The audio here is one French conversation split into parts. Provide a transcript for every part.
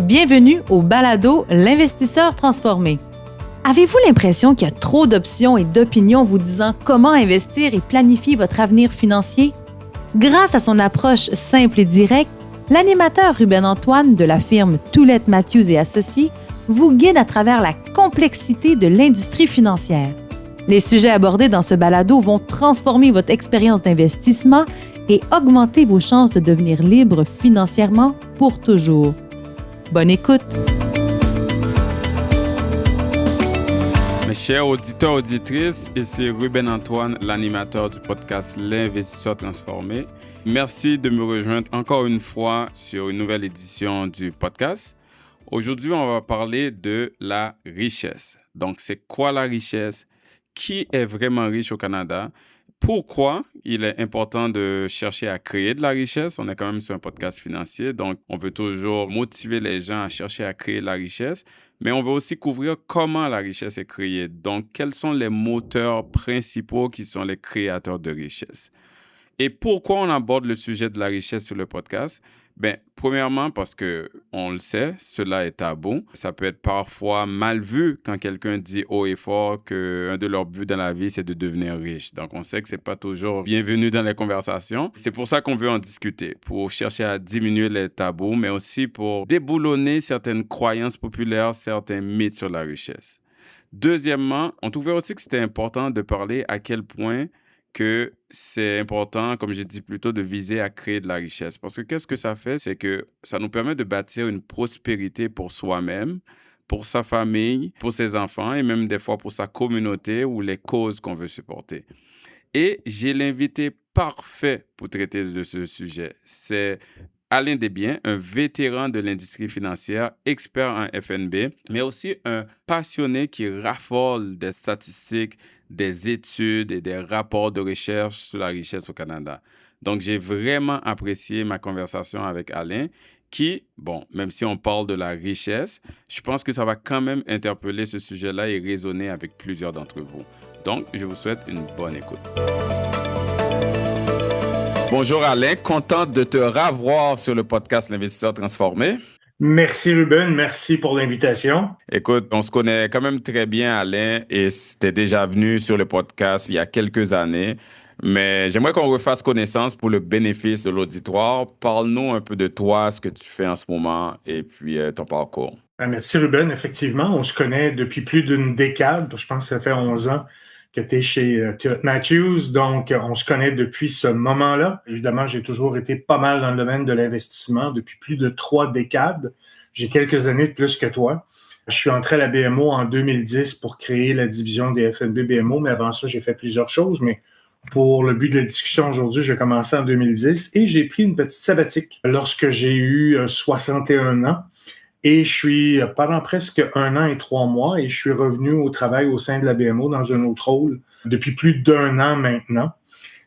Bienvenue au balado L'investisseur transformé. Avez-vous l'impression qu'il y a trop d'options et d'opinions vous disant comment investir et planifier votre avenir financier? Grâce à son approche simple et directe, l'animateur Ruben Antoine de la firme Toulette Matthews et Associés vous guide à travers la complexité de l'industrie financière. Les sujets abordés dans ce balado vont transformer votre expérience d'investissement et augmenter vos chances de devenir libre financièrement pour toujours. Bonne écoute! Mes chers auditeurs, auditrices, ici Ruben Antoine, l'animateur du podcast L'Investisseur transformé. Merci de me rejoindre encore une fois sur une nouvelle édition du podcast. Aujourd'hui, on va parler de la richesse. Donc, c'est quoi la richesse? Qui est vraiment riche au Canada? Pourquoi il est important de chercher à créer de la richesse? On est quand même sur un podcast financier, donc on veut toujours motiver les gens à chercher à créer de la richesse, mais on veut aussi couvrir comment la richesse est créée. Donc, quels sont les moteurs principaux qui sont les créateurs de richesse? Et pourquoi on aborde le sujet de la richesse sur le podcast? Premièrement, parce que on le sait, cela est tabou. Ça peut être parfois mal vu quand quelqu'un dit haut et fort qu'un de leurs buts dans la vie, c'est de devenir riche. Donc, on sait que c'est pas toujours bienvenu dans les conversations. C'est pour ça qu'on veut en discuter, pour chercher à diminuer les tabous, mais aussi pour déboulonner certaines croyances populaires, certains mythes sur la richesse. Deuxièmement, on trouvait aussi que c'était important de parler à quel point que c'est important, comme j'ai dit plus tôt, de viser à créer de la richesse. Parce que qu'est-ce que ça fait? C'est que ça nous permet de bâtir une prospérité pour soi-même, pour sa famille, pour ses enfants et même des fois pour sa communauté ou les causes qu'on veut supporter. Et j'ai l'invité parfait pour traiter de ce sujet. C'est Alain Desbiens, un vétéran de l'industrie financière, expert en FNB, mais aussi un passionné qui raffole des statistiques, des études et des rapports de recherche sur la richesse au Canada. Donc, j'ai vraiment apprécié ma conversation avec Alain qui, même si on parle de la richesse, je pense que ça va quand même interpeller ce sujet-là et résonner avec plusieurs d'entre vous. Donc, je vous souhaite une bonne écoute. Bonjour Alain, content de te revoir sur le podcast L'Investisseur transformé. Merci Ruben, merci pour l'invitation. Écoute, on se connaît quand même très bien Alain et t'es déjà venu sur le podcast il y a quelques années, mais j'aimerais qu'on refasse connaissance pour le bénéfice de l'auditoire. Parle-nous un peu de toi, ce que tu fais en ce moment et puis ton parcours. Merci Ruben, effectivement, on se connaît depuis plus d'une décade, je pense que ça fait 11 ans que tu es chez Toulette Matthews, donc on se connaît depuis ce moment-là. Évidemment, j'ai toujours été pas mal dans le domaine de l'investissement depuis plus de 3 décades. J'ai quelques années de plus que toi. Je suis entré à la BMO en 2010 pour créer la division des FNB BMO, mais avant ça, j'ai fait plusieurs choses. Mais pour le but de la discussion aujourd'hui, j'ai commencé en 2010 et j'ai pris une petite sabbatique lorsque j'ai eu 61 ans. Et je suis pendant presque 1 an et 3 mois et je suis revenu au travail au sein de la BMO dans un autre rôle depuis plus d'1 an maintenant.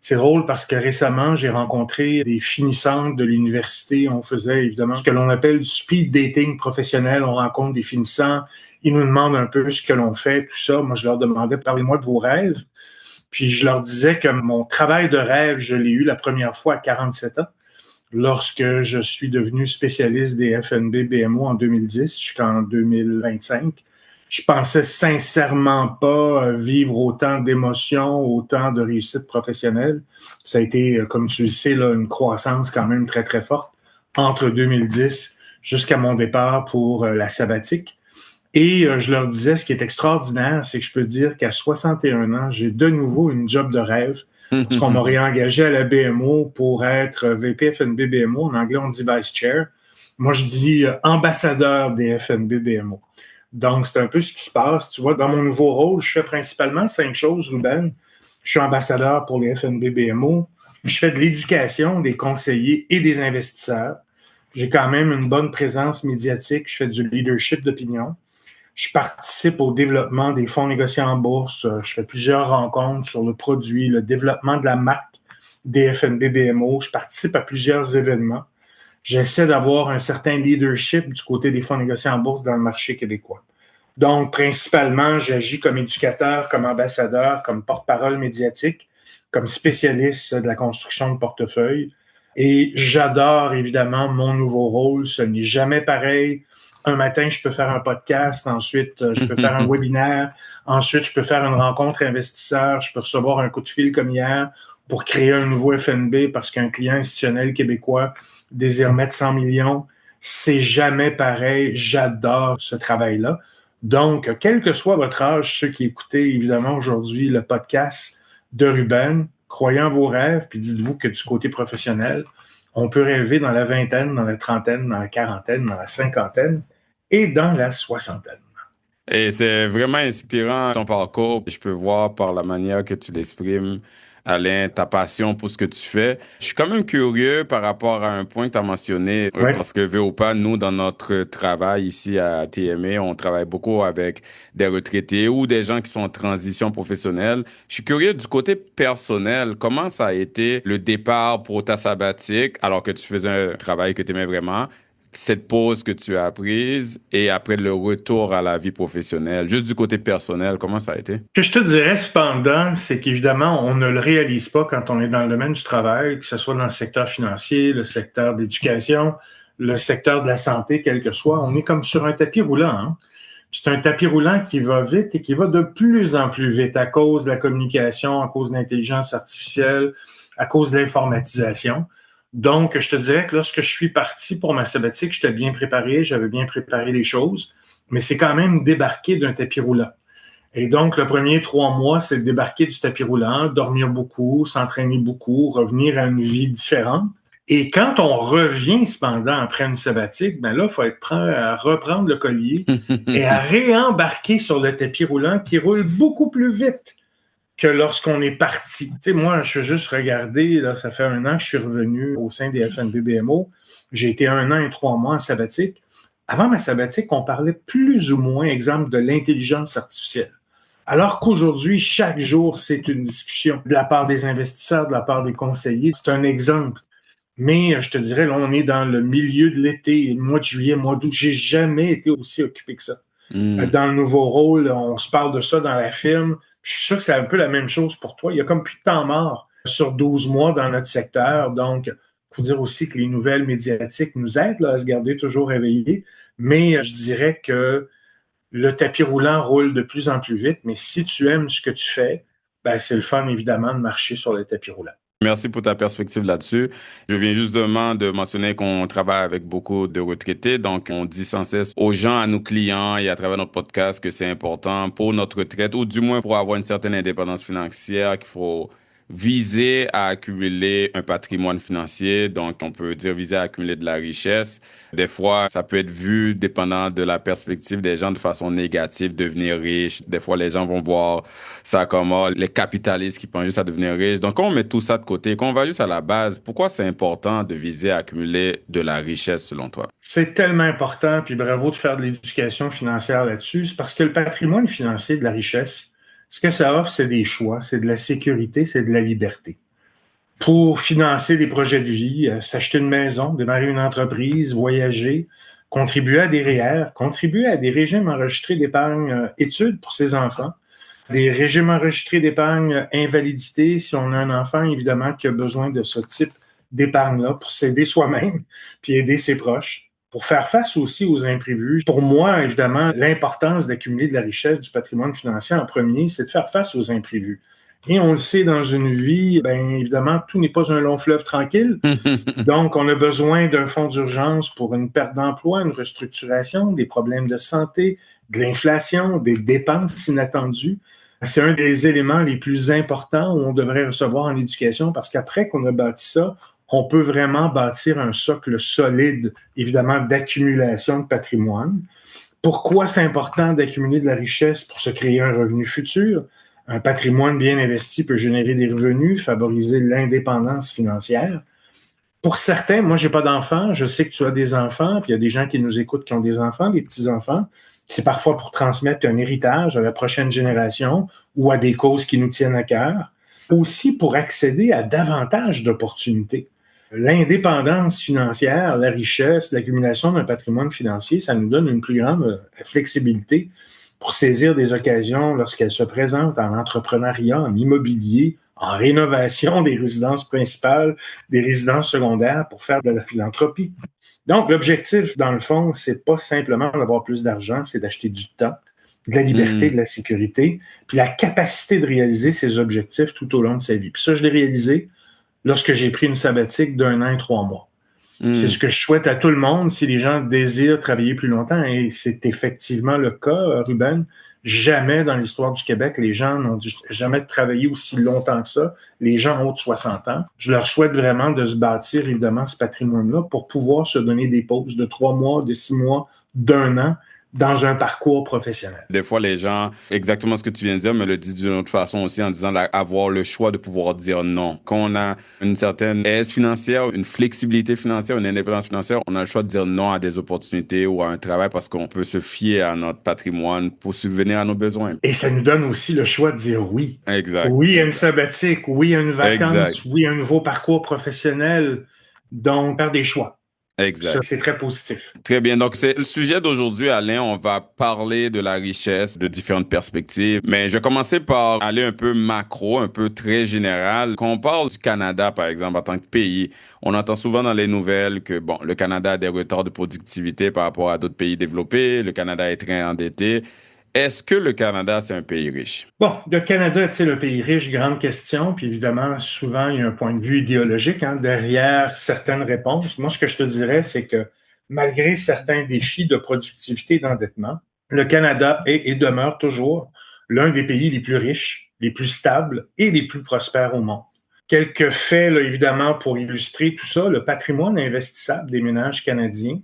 C'est drôle parce que récemment, j'ai rencontré des finissantes de l'université. On faisait évidemment ce que l'on appelle du speed dating professionnel. On rencontre des finissants, ils nous demandent un peu ce que l'on fait, tout ça. Moi, je leur demandais, parlez-moi de vos rêves. Puis je leur disais que mon travail de rêve, je l'ai eu la première fois à 47 ans. Lorsque je suis devenu spécialiste des FNB BMO en 2010 jusqu'en 2025, je pensais sincèrement pas vivre autant d'émotions, autant de réussite professionnelle. Ça a été, comme tu le sais, là, une croissance quand même très, très forte entre 2010 jusqu'à mon départ pour la sabbatique. Et je leur disais, ce qui est extraordinaire, c'est que je peux dire qu'à 61 ans, j'ai de nouveau une job de rêve. Parce qu'on m'a réengagé à la BMO pour être VP FNB BMO. En anglais, on dit Vice Chair. Moi, je dis ambassadeur des FNB BMO. Donc, c'est un peu ce qui se passe. Tu vois, dans mon nouveau rôle, je fais principalement 5 choses, Ruben. Je suis ambassadeur pour les FNB BMO. Je fais de l'éducation des conseillers et des investisseurs. J'ai quand même une bonne présence médiatique. Je fais du leadership d'opinion. Je participe au développement des fonds négociés en bourse. Je fais plusieurs rencontres sur le produit, le développement de la marque des FNB BMO. Je participe à plusieurs événements. J'essaie d'avoir un certain leadership du côté des fonds négociés en bourse dans le marché québécois. Donc, principalement, j'agis comme éducateur, comme ambassadeur, comme porte-parole médiatique, comme spécialiste de la construction de portefeuille. Et j'adore évidemment mon nouveau rôle. Ce n'est jamais pareil. Un matin, je peux faire un podcast. Ensuite, je peux faire un webinaire. Ensuite, je peux faire une rencontre investisseur. Je peux recevoir un coup de fil comme hier pour créer un nouveau FNB parce qu'un client institutionnel québécois désire mettre 100 millions. C'est jamais pareil. J'adore ce travail-là. Donc, quel que soit votre âge, ceux qui écoutez évidemment aujourd'hui le podcast de Ruben, croyez en vos rêves, puis dites-vous que du côté professionnel, on peut rêver dans la vingtaine, dans la trentaine, dans la quarantaine, dans la cinquantaine et dans la soixantaine. Et c'est vraiment inspirant ton parcours. Je peux voir par la manière que tu l'exprimes, Alain, ta passion pour ce que tu fais. Je suis quand même curieux par rapport à un point que tu as mentionné, Ouais. parce que, veux ou pas, nous, dans notre travail ici à TMA, on travaille beaucoup avec des retraités ou des gens qui sont en transition professionnelle. Je suis curieux du côté personnel, comment ça a été le départ pour ta sabbatique, alors que tu faisais un travail que tu aimais vraiment, cette pause que tu as prise et après le retour à la vie professionnelle, juste du côté personnel, comment ça a été? Ce que je te dirais cependant, c'est qu'évidemment, on ne le réalise pas quand on est dans le domaine du travail, que ce soit dans le secteur financier, le secteur de l'éducation, le secteur de la santé, quel que soit. On est comme sur un tapis roulant. Hein? C'est un tapis roulant qui va vite et qui va de plus en plus vite à cause de la communication, à cause de l'intelligence artificielle, à cause de l'informatisation. Donc, je te dirais que lorsque je suis parti pour ma sabbatique, j'étais bien préparé, j'avais bien préparé les choses, mais c'est quand même débarquer d'un tapis roulant. Et donc, le premier 3 mois, c'est de débarquer du tapis roulant, dormir beaucoup, s'entraîner beaucoup, revenir à une vie différente. Et quand on revient, cependant, après une sabbatique, ben là, il faut être prêt à reprendre le collier et à réembarquer sur le tapis roulant qui roule beaucoup plus vite que lorsqu'on est parti. Tu sais, moi, je suis juste regardé, là, ça fait 1 an que je suis revenu au sein des FNB BMO. J'ai été 1 an et 3 mois en sabbatique. Avant ma sabbatique, on parlait plus ou moins, exemple, de l'intelligence artificielle. Alors qu'aujourd'hui, chaque jour, c'est une discussion de la part des investisseurs, de la part des conseillers. C'est un exemple. Mais je te dirais, là, on est dans le milieu de l'été, mois de juillet, mois d'août. J'ai jamais été aussi occupé que ça. Dans le nouveau rôle, on se parle de ça dans la firme. Je suis sûr que c'est un peu la même chose pour toi. Il y a comme plus de temps mort sur 12 mois dans notre secteur. Donc, il faut dire aussi que les nouvelles médiatiques nous aident là, à se garder toujours réveillés. Mais je dirais que le tapis roulant roule de plus en plus vite. Mais si tu aimes ce que tu fais, ben, c'est le fun, évidemment, de marcher sur le tapis roulant. Merci pour ta perspective là-dessus. Je viens justement de mentionner qu'on travaille avec beaucoup de retraités. Donc, on dit sans cesse aux gens, à nos clients et à travers notre podcast que c'est important pour notre retraite ou du moins pour avoir une certaine indépendance financière qu'il faut viser à accumuler un patrimoine financier. Donc, on peut dire viser à accumuler de la richesse. Des fois, ça peut être vu, dépendant de la perspective des gens, de façon négative, devenir riche. Des fois, les gens vont voir ça comme les capitalistes qui pensent juste à devenir riches. Donc, quand on met tout ça de côté, quand on va juste à la base, pourquoi c'est important de viser à accumuler de la richesse selon toi? C'est tellement important, puis bravo de faire de l'éducation financière là-dessus. C'est parce que le patrimoine financier de la richesse, ce que ça offre, c'est des choix, c'est de la sécurité, c'est de la liberté. Pour financer des projets de vie, s'acheter une maison, démarrer une entreprise, voyager, contribuer à des REER, contribuer à des régimes enregistrés d'épargne études pour ses enfants, des régimes enregistrés d'épargne invalidité si on a un enfant, évidemment, qui a besoin de ce type d'épargne-là pour s'aider soi-même puis aider ses proches. Pour faire face aussi aux imprévus. Pour moi, évidemment, l'importance d'accumuler de la richesse du patrimoine financier en premier, c'est de faire face aux imprévus. Et on le sait, dans une vie, bien évidemment, tout n'est pas un long fleuve tranquille. Donc, on a besoin d'un fonds d'urgence pour une perte d'emploi, une restructuration, des problèmes de santé, de l'inflation, des dépenses inattendues. C'est un des éléments les plus importants où on devrait recevoir en éducation parce qu'après qu'on a bâti ça, on peut vraiment bâtir un socle solide, évidemment, d'accumulation de patrimoine. Pourquoi c'est important d'accumuler de la richesse pour se créer un revenu futur? Un patrimoine bien investi peut générer des revenus, favoriser l'indépendance financière. Pour certains, moi, j'ai pas d'enfants, je sais que tu as des enfants, puis il y a des gens qui nous écoutent qui ont des enfants, des petits-enfants. C'est parfois pour transmettre un héritage à la prochaine génération ou à des causes qui nous tiennent à cœur. Aussi pour accéder à davantage d'opportunités. L'indépendance financière, la richesse, l'accumulation d'un patrimoine financier, ça nous donne une plus grande flexibilité pour saisir des occasions lorsqu'elles se présentent en entrepreneuriat, en immobilier, en rénovation des résidences principales, des résidences secondaires pour faire de la philanthropie. Donc, l'objectif, dans le fond, c'est pas simplement d'avoir plus d'argent, c'est d'acheter du temps, de la liberté, de la sécurité, puis la capacité de réaliser ses objectifs tout au long de sa vie. Puis ça, je l'ai réalisé lorsque j'ai pris une sabbatique d'1 an et 3 mois. C'est ce que je souhaite à tout le monde si les gens désirent travailler plus longtemps. Et c'est effectivement le cas, Ruben. Jamais dans l'histoire du Québec, les gens n'ont jamais travaillé aussi longtemps que ça. Les gens en haut de 60 ans. Je leur souhaite vraiment de se bâtir, évidemment, ce patrimoine-là pour pouvoir se donner des pauses de 3 mois, de 6 mois, d'1 an dans un parcours professionnel. Des fois, les gens, exactement ce que tu viens de dire, me le disent d'une autre façon aussi en disant avoir le choix de pouvoir dire non. Quand on a une certaine aise financière, une flexibilité financière, une indépendance financière, on a le choix de dire non à des opportunités ou à un travail parce qu'on peut se fier à notre patrimoine pour subvenir à nos besoins. Et ça nous donne aussi le choix de dire oui. Exact. Oui à une sabbatique, oui à une vacance, exact. Oui à un nouveau parcours professionnel. Donc, faire des choix. Exact. Ça, c'est très positif. Très bien. Donc, c'est le sujet d'aujourd'hui, Alain. On va parler de la richesse de différentes perspectives. Mais je vais commencer par aller un peu macro, un peu très général. Quand on parle du Canada, par exemple, en tant que pays, on entend souvent dans les nouvelles que, bon, le Canada a des retards de productivité par rapport à d'autres pays développés. Le Canada est très endetté. Est-ce que le Canada, c'est un pays riche? Bon, le Canada est-il un pays riche? Grande question. Puis évidemment, souvent, il y a un point de vue idéologique derrière certaines réponses. Moi, ce que je te dirais, c'est que malgré certains défis de productivité et d'endettement, le Canada est et demeure toujours l'un des pays les plus riches, les plus stables et les plus prospères au monde. Quelques faits, là, évidemment, pour illustrer tout ça, le patrimoine investissable des ménages canadiens.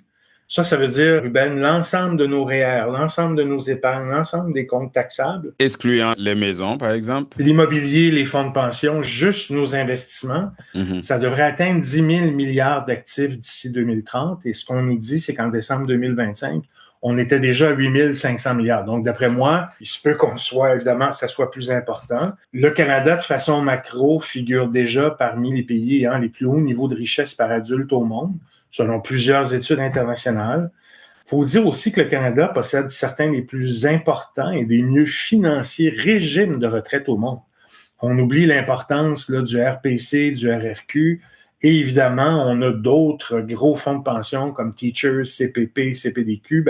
Ça veut dire, Ruben, l'ensemble de nos REER, l'ensemble de nos épargnes, l'ensemble des comptes taxables. Excluant les maisons, par exemple. L'immobilier, les fonds de pension, juste nos investissements, ça devrait atteindre 10 000 milliards d'actifs d'ici 2030. Et ce qu'on nous dit, c'est qu'en décembre 2025, on était déjà à 8 500 milliards. Donc, d'après moi, il se peut qu'on soit, évidemment, ça soit plus important. Le Canada, de façon macro, figure déjà parmi les pays ayant les plus hauts niveaux de richesse par adulte au monde, selon plusieurs études internationales. Il faut dire aussi que le Canada possède certains des plus importants et des mieux financiers régimes de retraite au monde. On oublie l'importance du RPC, du RRQ, et évidemment, on a d'autres gros fonds de pension comme Teachers, CPP, CPDQ.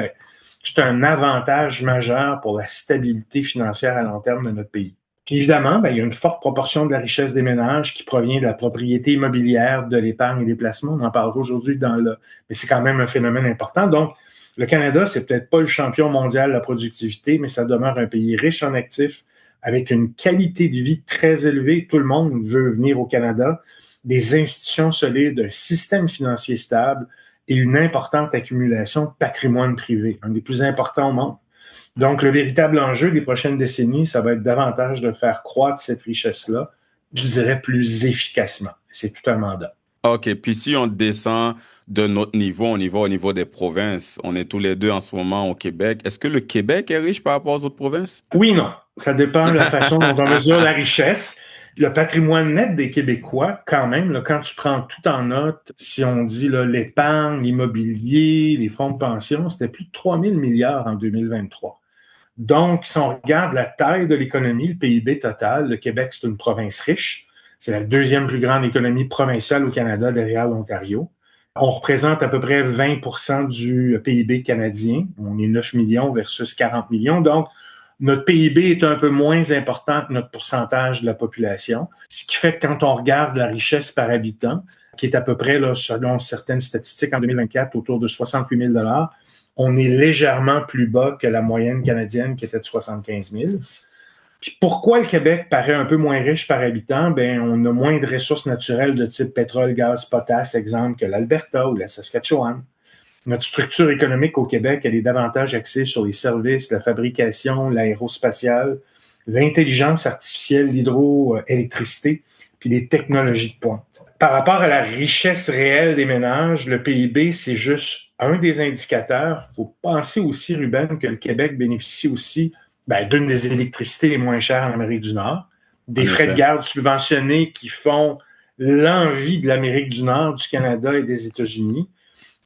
C'est un avantage majeur pour la stabilité financière à long terme de notre pays. Puis évidemment, il y a une forte proportion de la richesse des ménages qui provient de la propriété immobilière, de l'épargne et des placements. On en parlera aujourd'hui mais c'est quand même un phénomène important. Donc, le Canada, c'est peut-être pas le champion mondial de la productivité, mais ça demeure un pays riche en actifs, avec une qualité de vie très élevée. Tout le monde veut venir au Canada. Des institutions solides, un système financier stable et une importante accumulation de patrimoine privé, un des plus importants au monde. Donc, le véritable enjeu des prochaines décennies, ça va être davantage de faire croître cette richesse-là, je dirais plus efficacement. C'est tout un mandat. OK. Puis si on descend de notre niveau, on y va au niveau des provinces. On est tous les deux en ce moment au Québec. Est-ce que le Québec est riche par rapport aux autres provinces? Oui et non. Ça dépend de la façon dont on mesure la richesse. Le patrimoine net des Québécois, quand même, quand tu prends tout en note, si on dit l'épargne, l'immobilier, les fonds de pension, c'était plus de 3 000 milliards en 2023. Donc, si on regarde la taille de l'économie, le PIB total, le Québec, c'est une province riche. C'est la deuxième plus grande économie provinciale au Canada derrière l'Ontario. On représente à peu près 20% du PIB canadien. On est 9 millions versus 40 millions. Donc, notre PIB est un peu moins important que notre pourcentage de la population. Ce qui fait que quand on regarde la richesse par habitant, qui est à peu près, selon certaines statistiques en 2024, autour de 68 000 $, on est légèrement plus bas que la moyenne canadienne qui était de 75 000. Puis pourquoi le Québec paraît un peu moins riche par habitant? On a moins de ressources naturelles de type pétrole, gaz, potasse, exemple, que l'Alberta ou la Saskatchewan. Notre structure économique au Québec, elle est davantage axée sur les services, la fabrication, l'aérospatiale, l'intelligence artificielle, l'hydroélectricité, puis les technologies de pointe. Par rapport à la richesse réelle des ménages, le PIB, c'est juste un des indicateurs. Il faut penser aussi, Ruben, que le Québec bénéficie aussi d'une des électricités les moins chères en Amérique du Nord, des frais de garde subventionnés qui font l'envie de l'Amérique du Nord, du Canada et des États-Unis,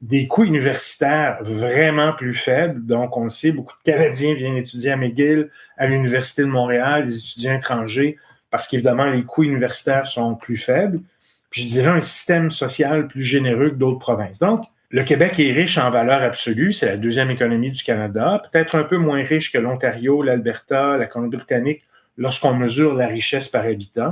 des coûts universitaires vraiment plus faibles. Donc, on le sait, beaucoup de Canadiens viennent étudier à McGill, à l'Université de Montréal, des étudiants étrangers parce qu'évidemment, les coûts universitaires sont plus faibles. Puis je dirais un système social plus généreux que d'autres provinces. Donc, le Québec est riche en valeur absolue, c'est la deuxième économie du Canada, peut-être un peu moins riche que l'Ontario, l'Alberta, la Colombie-Britannique lorsqu'on mesure la richesse par habitant.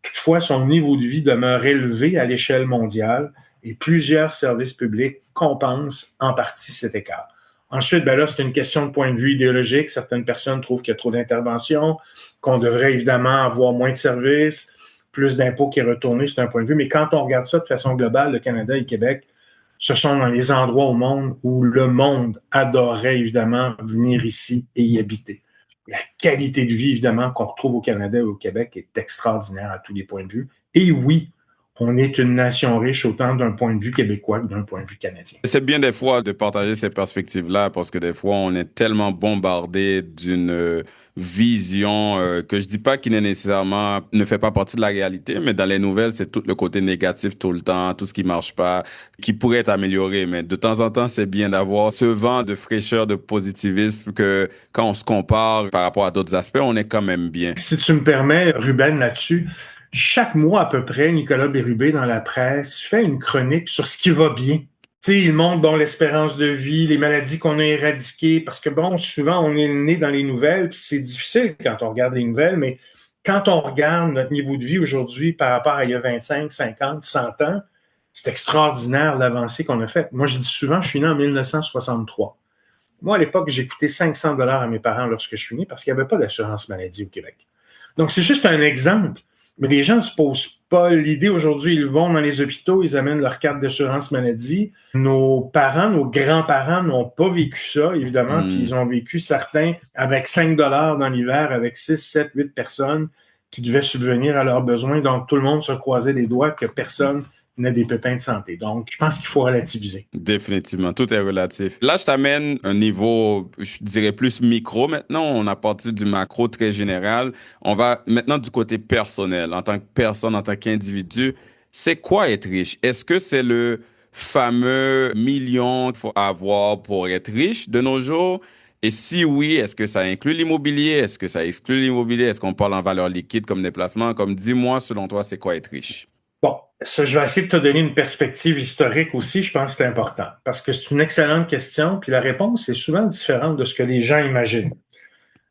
Toutefois, son niveau de vie demeure élevé à l'échelle mondiale et plusieurs services publics compensent en partie cet écart. Ensuite, là, c'est une question de point de vue idéologique. Certaines personnes trouvent qu'il y a trop d'interventions, qu'on devrait évidemment avoir moins de services, plus d'impôts qui est retourné, c'est un point de vue. Mais quand on regarde ça de façon globale, le Canada et le Québec, ce sont dans les endroits au monde où le monde adorerait évidemment venir ici et y habiter. La qualité de vie, évidemment, qu'on retrouve au Canada et au Québec est extraordinaire à tous les points de vue. Et oui, on est une nation riche autant d'un point de vue québécois que d'un point de vue canadien. C'est bien des fois de partager ces perspectives-là parce que des fois, on est tellement bombardé d'une vision que je dis pas qui n'est nécessairement ne fait pas partie de la réalité, mais dans les nouvelles, c'est tout le côté négatif tout le temps, tout ce qui marche pas, qui pourrait être amélioré. Mais de temps en temps, c'est bien d'avoir ce vent de fraîcheur, de positivisme que quand on se compare par rapport à d'autres aspects, on est quand même bien. Si tu me permets, Ruben, là-dessus, chaque mois à peu près, Nicolas Bérubé, dans la presse, fait une chronique sur ce qui va bien. Tu sais, il montre, l'espérance de vie, les maladies qu'on a éradiquées, parce que, souvent, on est né dans les nouvelles, puis c'est difficile quand on regarde les nouvelles, mais quand on regarde notre niveau de vie aujourd'hui par rapport à il y a 25, 50, 100 ans, c'est extraordinaire l'avancée qu'on a faite. Moi, je dis souvent, je suis né en 1963. Moi, à l'époque, j'ai coûté 500 $ à mes parents lorsque je suis né parce qu'il n'y avait pas d'assurance maladie au Québec. Donc, c'est juste un exemple. Mais les gens ne se posent pas l'idée aujourd'hui. Ils vont dans les hôpitaux, ils amènent leur carte d'assurance maladie. Nos parents, nos grands-parents n'ont pas vécu ça, évidemment, puis ils ont vécu certains avec 5 $ dans l'hiver, avec 6, 7, 8 personnes qui devaient subvenir à leurs besoins. Donc, tout le monde se croisait les doigts que personne n'a des pépins de santé. Donc, je pense qu'il faut relativiser. Définitivement, tout est relatif. Là, je t'amène un niveau, je dirais plus micro maintenant. On a parti du macro très général. On va maintenant du côté personnel. En tant que personne, en tant qu'individu, c'est quoi être riche? Est-ce que c'est le fameux million qu'il faut avoir pour être riche de nos jours? Et si oui, est-ce que ça inclut l'immobilier? Est-ce que ça exclut l'immobilier? Est-ce qu'on parle en valeur liquide comme déplacement? Comme dis-moi, selon toi, c'est quoi être riche? Bon, ça, je vais essayer de te donner une perspective historique aussi, je pense que c'est important, parce que c'est une excellente question, puis la réponse est souvent différente de ce que les gens imaginent.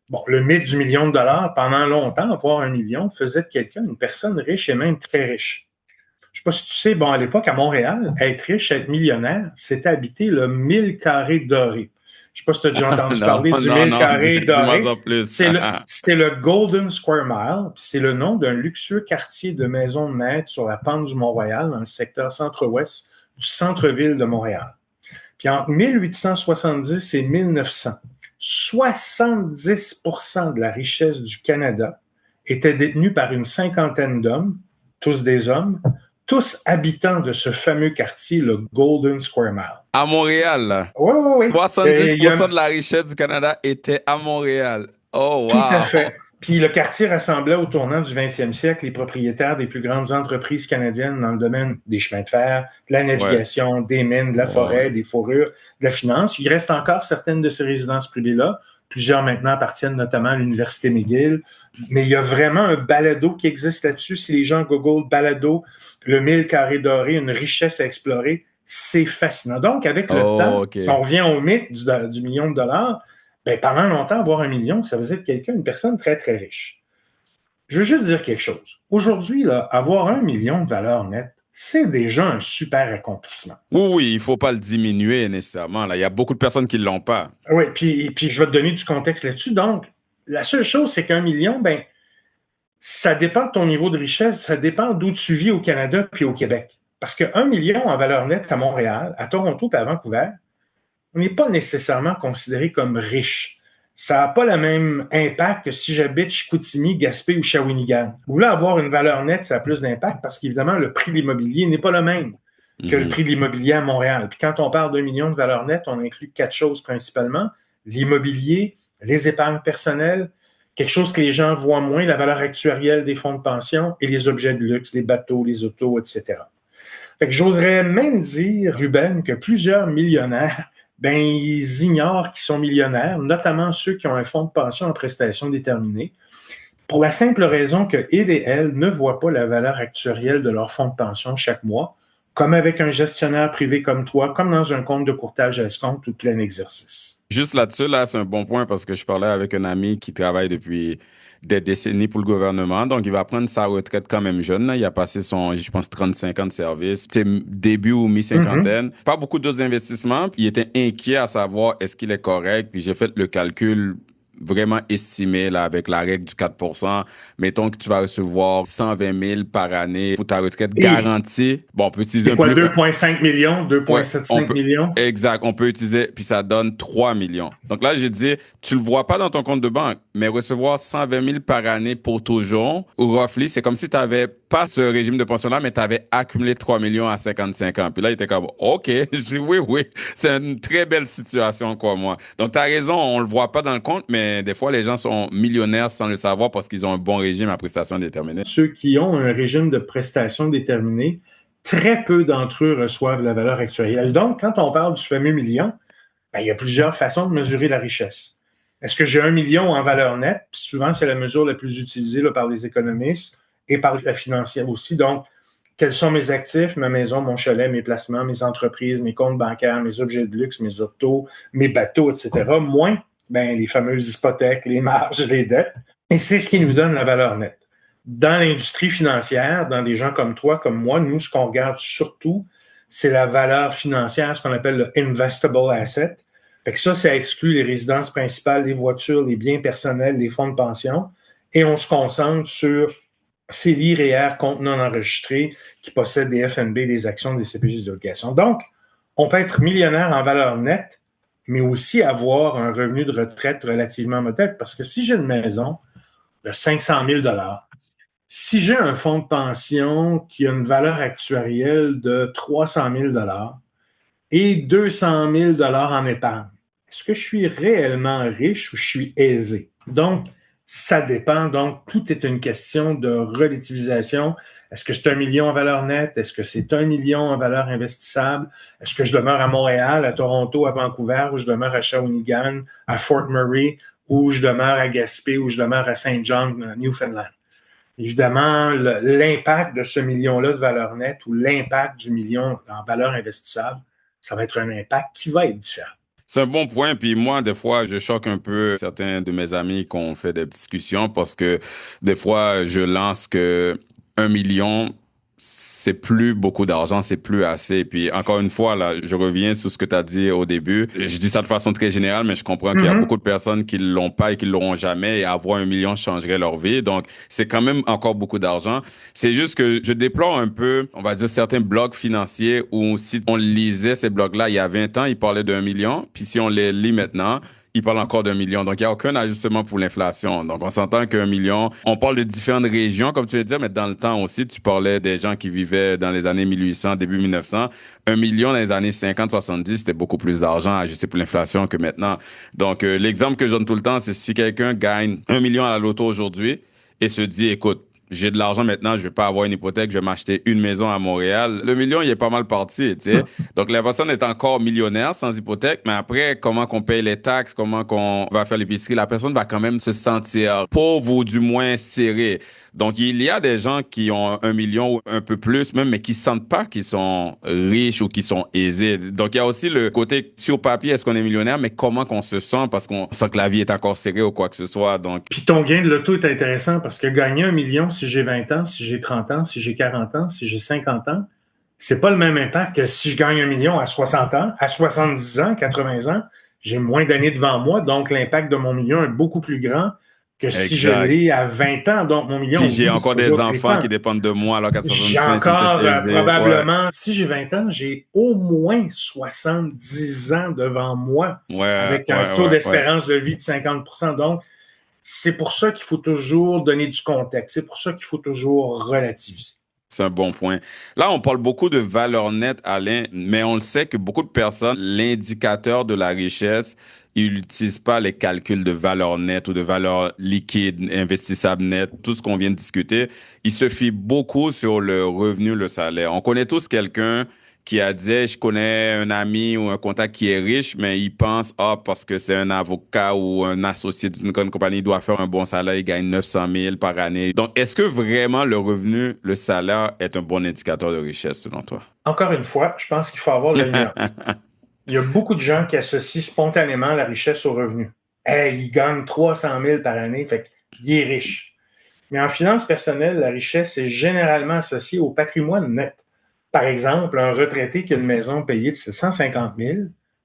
Bon, le mythe du million de dollars, pendant longtemps, avoir 1 million, faisait de quelqu'un une personne riche et même très riche. Je sais pas si tu sais, à l'époque, à Montréal, être riche, être millionnaire, c'était habiter le 1000 carrés dorés. Je sais pas si tu as déjà entendu parler du 1000 carrés dorés. C'est le Golden Square Mile, puis c'est le nom d'un luxueux quartier de maisons de maître sur la pente du Mont-Royal, dans le secteur centre-ouest du centre-ville de Montréal. Puis entre 1870 et 1900, 70% de la richesse du Canada était détenue par une cinquantaine d'hommes, tous des hommes, tous habitants de ce fameux quartier, le Golden Square Mile. À Montréal, là? Oui. 70% de la richesse du Canada était à Montréal. Oh, wow! Tout à fait. Puis le quartier rassemblait au tournant du 20e siècle les propriétaires des plus grandes entreprises canadiennes dans le domaine des chemins de fer, de la navigation, des mines, de la forêt, des fourrures, de la finance. Il reste encore certaines de ces résidences privées-là. Plusieurs maintenant appartiennent notamment à l'Université McGill. Mais il y a vraiment un balado qui existe là-dessus. Si les gens googlent balado, le 1000 carrés dorés, une richesse à explorer, c'est fascinant. Donc, avec le temps, si on revient au mythe du million de dollars, pendant longtemps, avoir 1 million, ça faisait de quelqu'un une personne très, très riche. Je veux juste dire quelque chose. Aujourd'hui, avoir 1 million de valeur nette, c'est déjà un super accomplissement. Oui, il ne faut pas le diminuer nécessairement. Là. Il y a beaucoup de personnes qui ne l'ont pas. Oui, puis je vais te donner du contexte là-dessus. Donc, la seule chose, c'est qu'1 million, ça dépend de ton niveau de richesse, ça dépend d'où tu vis au Canada puis au Québec. Parce que 1 million en valeur nette à Montréal, à Toronto et à Vancouver, on n'est pas nécessairement considéré comme riche. Ça n'a pas le même impact que si j'habite Chicoutimi, Gaspé ou Shawinigan. Où là, avoir une valeur nette, ça a plus d'impact parce qu'évidemment, le prix de l'immobilier n'est pas le même que le prix de l'immobilier à Montréal. Puis quand on parle d'1 million de valeur nette, on inclut 4 choses principalement. L'immobilier, les épargnes personnelles, quelque chose que les gens voient moins, la valeur actuarielle des fonds de pension et les objets de luxe, les bateaux, les autos, etc. Fait que j'oserais même dire, Ruben, que plusieurs millionnaires, ils ignorent qu'ils sont millionnaires, notamment ceux qui ont un fonds de pension en prestation déterminée. Pour la simple raison que il et elle ne voient pas la valeur actuarielle de leur fonds de pension chaque mois, comme avec un gestionnaire privé comme toi, comme dans un compte de courtage à escompte ou de plein exercice. Juste là-dessus, là, c'est un bon point parce que je parlais avec un ami qui travaille depuis des décennies pour le gouvernement. Donc, il va prendre sa retraite quand même jeune, là. Il a passé son, je pense, 35 ans de service. C'est début ou mi-cinquantaine. Pas beaucoup d'autres investissements. Puis, il était inquiet à savoir est-ce qu'il est correct. Puis, j'ai fait le calcul vraiment estimé là, avec la règle du 4%. Mettons que tu vas recevoir 120 000 par année pour ta retraite garantie. Bon, on peut utiliser c'est quoi, 2,5 millions, 2,75 millions? Exact, on peut utiliser, puis ça donne 3 millions. Donc là, j'ai dit, tu le vois pas dans ton compte de banque, mais recevoir 120 000 par année pour toujours, ou roughly, c'est comme si tu n'avais pas ce régime de pension-là, mais tu avais accumulé 3 millions à 55 ans. Puis là, il était comme, OK, je dis oui, c'est une très belle situation, quoi, moi. Donc, tu as raison, on le voit pas dans le compte, mais des fois, les gens sont millionnaires sans le savoir parce qu'ils ont un bon régime à prestations déterminées. Ceux qui ont un régime de prestations déterminées, très peu d'entre eux reçoivent la valeur actuarielle. Donc, quand on parle du fameux million, il y a plusieurs façons de mesurer la richesse. Est-ce que j'ai 1 million en valeur nette? Puis souvent, c'est la mesure la plus utilisée là, par les économistes et par la financière aussi. Donc, quels sont mes actifs, ma maison, mon chalet, mes placements, mes entreprises, mes comptes bancaires, mes objets de luxe, mes autos, mes bateaux, etc. Moins, les fameuses hypothèques, les marges, les dettes. Et c'est ce qui nous donne la valeur nette. Dans l'industrie financière, dans des gens comme toi, comme moi, nous, ce qu'on regarde surtout, c'est la valeur financière, ce qu'on appelle le investable asset. Fait que ça exclut les résidences principales, les voitures, les biens personnels, les fonds de pension. Et on se concentre sur ces REER, comptes non enregistrés, qui possèdent des FNB, des actions, des CPJ, des obligations. Donc, on peut être millionnaire en valeur nette, mais aussi avoir un revenu de retraite relativement modeste. Parce que si j'ai une maison de 500 000 si j'ai un fonds de pension qui a une valeur actuarielle de 300 000 et 200 000 en épargne, est-ce que je suis réellement riche ou je suis aisé? Donc, ça dépend. Donc, tout est une question de relativisation. Est-ce que c'est 1 million en valeur nette? Est-ce que c'est 1 million en valeur investissable? Est-ce que je demeure à Montréal, à Toronto, à Vancouver, ou je demeure à Shawinigan, à Fort Murray, ou je demeure à Gaspé, ou je demeure à Saint John, Newfoundland? Évidemment, l'impact de ce million-là de valeur nette ou l'impact du million en valeur investissable, ça va être un impact qui va être différent. C'est un bon point. Puis moi, des fois, je choque un peu certains de mes amis qui ont fait des discussions parce que des fois, je lance que 1 million, c'est plus beaucoup d'argent, c'est plus assez. Puis encore une fois, là, je reviens sur ce que tu as dit au début. Je dis ça de façon très générale, mais je comprends qu'il y a beaucoup de personnes qui ne l'ont pas et qui ne l'auront jamais et avoir 1 million changerait leur vie. Donc, c'est quand même encore beaucoup d'argent. C'est juste que je déplore un peu, on va dire, certains blogs financiers où si on lisait ces blogs-là il y a 20 ans, ils parlaient d'1 million. Puis si on les lit maintenant, il parle encore d'1 million. Donc, il n'y a aucun ajustement pour l'inflation. Donc, on s'entend qu'1 million, on parle de différentes régions, comme tu veux dire, mais dans le temps aussi, tu parlais des gens qui vivaient dans les années 1800, début 1900. 1 million dans les années 50, 70, c'était beaucoup plus d'argent ajusté pour l'inflation que maintenant. Donc, l'exemple que je donne tout le temps, c'est si quelqu'un gagne 1 million à la loto aujourd'hui et se dit, écoute, j'ai de l'argent maintenant, je vais pas avoir une hypothèque, je vais m'acheter une maison à Montréal. Le million, il est pas mal parti, tu sais. Donc, la personne est encore millionnaire sans hypothèque, mais après, comment qu'on paye les taxes, comment qu'on va faire l'épicerie, la personne va quand même se sentir pauvre ou du moins serré. Donc, il y a des gens qui ont 1 million ou un peu plus même, mais qui sentent pas qu'ils sont riches ou qu'ils sont aisés. Donc, il y a aussi le côté sur papier, est-ce qu'on est millionnaire, mais comment qu'on se sent parce qu'on sent que la vie est encore serrée ou quoi que ce soit. Donc, puis ton gain de loto est intéressant parce que gagner 1 million si j'ai 20 ans, si j'ai 30 ans, si j'ai 40 ans, si j'ai 50 ans, c'est pas le même impact que si je gagne 1 million à 60 ans, à 70 ans, 80 ans, j'ai moins d'années devant moi, donc l'impact de mon million est beaucoup plus grand que si je l'ai à 20 ans, donc mon million... Puis j'ai encore des enfants qui dépendent de moi alors qu'à 65, j'ai encore probablement, si j'ai 20 ans, j'ai au moins 70 ans devant moi avec un taux d'espérance de vie de 50%. Donc, c'est pour ça qu'il faut toujours donner du contexte. C'est pour ça qu'il faut toujours relativiser. C'est un bon point. Là, on parle beaucoup de valeur nette, Alain, mais on le sait que beaucoup de personnes, l'indicateur de la richesse, ils n'utilisent pas les calculs de valeur nette ou de valeur liquide, investissable nette, tout ce qu'on vient de discuter. Ils se fient beaucoup sur le revenu, le salaire. On connaît tous quelqu'un qui a dit, je connais un ami ou un contact qui est riche, mais il pense, parce que c'est un avocat ou un associé d'une grande compagnie, il doit faire un bon salaire, il gagne 900 000 par année. Donc, est-ce que vraiment le revenu, le salaire est un bon indicateur de richesse selon toi? Encore une fois, je pense qu'il faut avoir la nuance. Il y a beaucoup de gens qui associent spontanément la richesse au revenu. Hey, il gagne 300 000 par année, fait qu'il est riche. Mais en finance personnelle, la richesse est généralement associée au patrimoine net. Par exemple, un retraité qui a une maison payée de 750 000,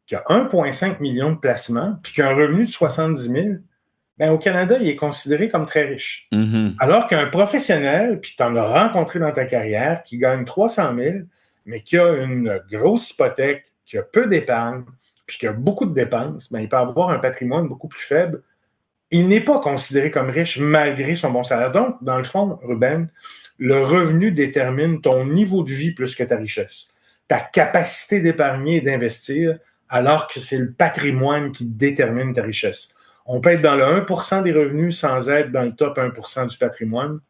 qui a 1,5 million de placements, puis qui a un revenu de 70 000, ben, au Canada, il est considéré comme très riche. Mm-hmm. Alors qu'un professionnel, puis tu en as rencontré dans ta carrière, qui gagne 300 000, mais qui a une grosse hypothèque, qui a peu d'épargne, puis qui a beaucoup de dépenses, ben, il peut avoir un patrimoine beaucoup plus faible. Il n'est pas considéré comme riche malgré son bon salaire. Donc, dans le fond, Ruben, le revenu détermine ton niveau de vie plus que ta richesse, ta capacité d'épargner et d'investir, alors que c'est le patrimoine qui détermine ta richesse. On peut être dans le 1% des revenus sans être dans le top 1% du patrimoine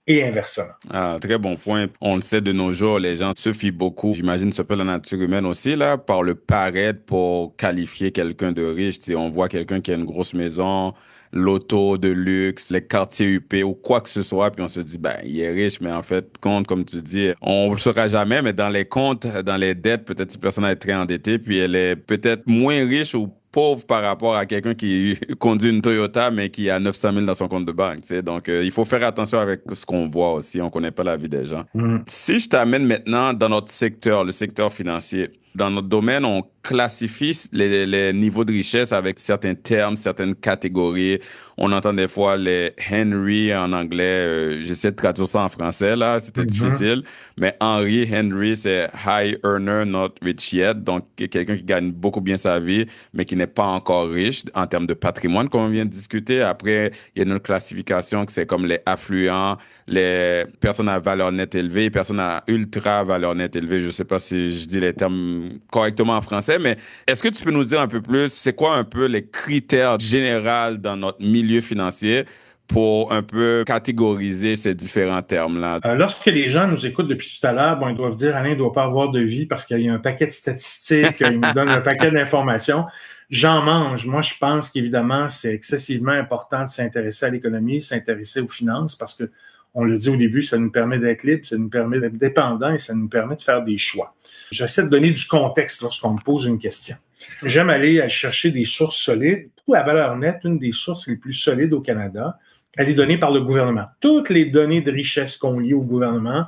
et inversement. Ah, très bon point. On le sait de nos jours, les gens se fient beaucoup, j'imagine c'est un peu la nature humaine aussi, là, par le paraître pour qualifier quelqu'un de riche. Tu sais, on voit quelqu'un qui a une grosse maison, l'auto de luxe, les quartiers huppés ou quoi que ce soit, puis on se dit, ben, il est riche, mais en fait, compte, comme tu dis, on ne le saura jamais, mais dans les comptes, dans les dettes, peut-être cette personne est très endettée, puis elle est peut-être moins riche ou pauvre par rapport à quelqu'un qui conduit une Toyota, mais qui a 900 000 dans son compte de banque. Tu sais. Donc, il faut faire attention avec ce qu'on voit aussi. On ne connaît pas la vie des gens. Si je t'amène maintenant dans notre secteur, le secteur financier, dans notre domaine, on classifie les niveaux de richesse avec certains termes, certaines catégories. On entend des fois les Henry en anglais. J'essaie de traduire ça en français, là. C'était difficile. Mais Henry, c'est high earner, not rich yet. Donc, quelqu'un qui gagne beaucoup bien sa vie, mais qui n'est pas encore riche en termes de patrimoine, comme on vient de discuter. Après, il y a une autre classification que c'est comme les affluents, les personnes à valeur nette élevée, personnes à ultra valeur nette élevée. Je ne sais pas si je dis les termes correctement en français, mais est-ce que tu peux nous dire un peu plus, c'est quoi un peu les critères généraux dans notre milieu financier pour un peu catégoriser ces différents termes-là? Lorsque les gens nous écoutent depuis tout à l'heure, ils doivent dire Alain ne doit pas avoir de vie parce qu'il y a un paquet de statistiques, il nous donne un paquet d'informations. J'en mange. Moi, je pense qu'évidemment, c'est excessivement important de s'intéresser à l'économie, s'intéresser aux finances parce que, on le dit au début, ça nous permet d'être libre, ça nous permet d'être dépendant et ça nous permet de faire des choix. J'essaie de donner du contexte lorsqu'on me pose une question. J'aime aller chercher des sources solides. Pour la valeur nette, une des sources les plus solides au Canada, elle est donnée par le gouvernement. Toutes les données de richesse qu'on lit au gouvernement,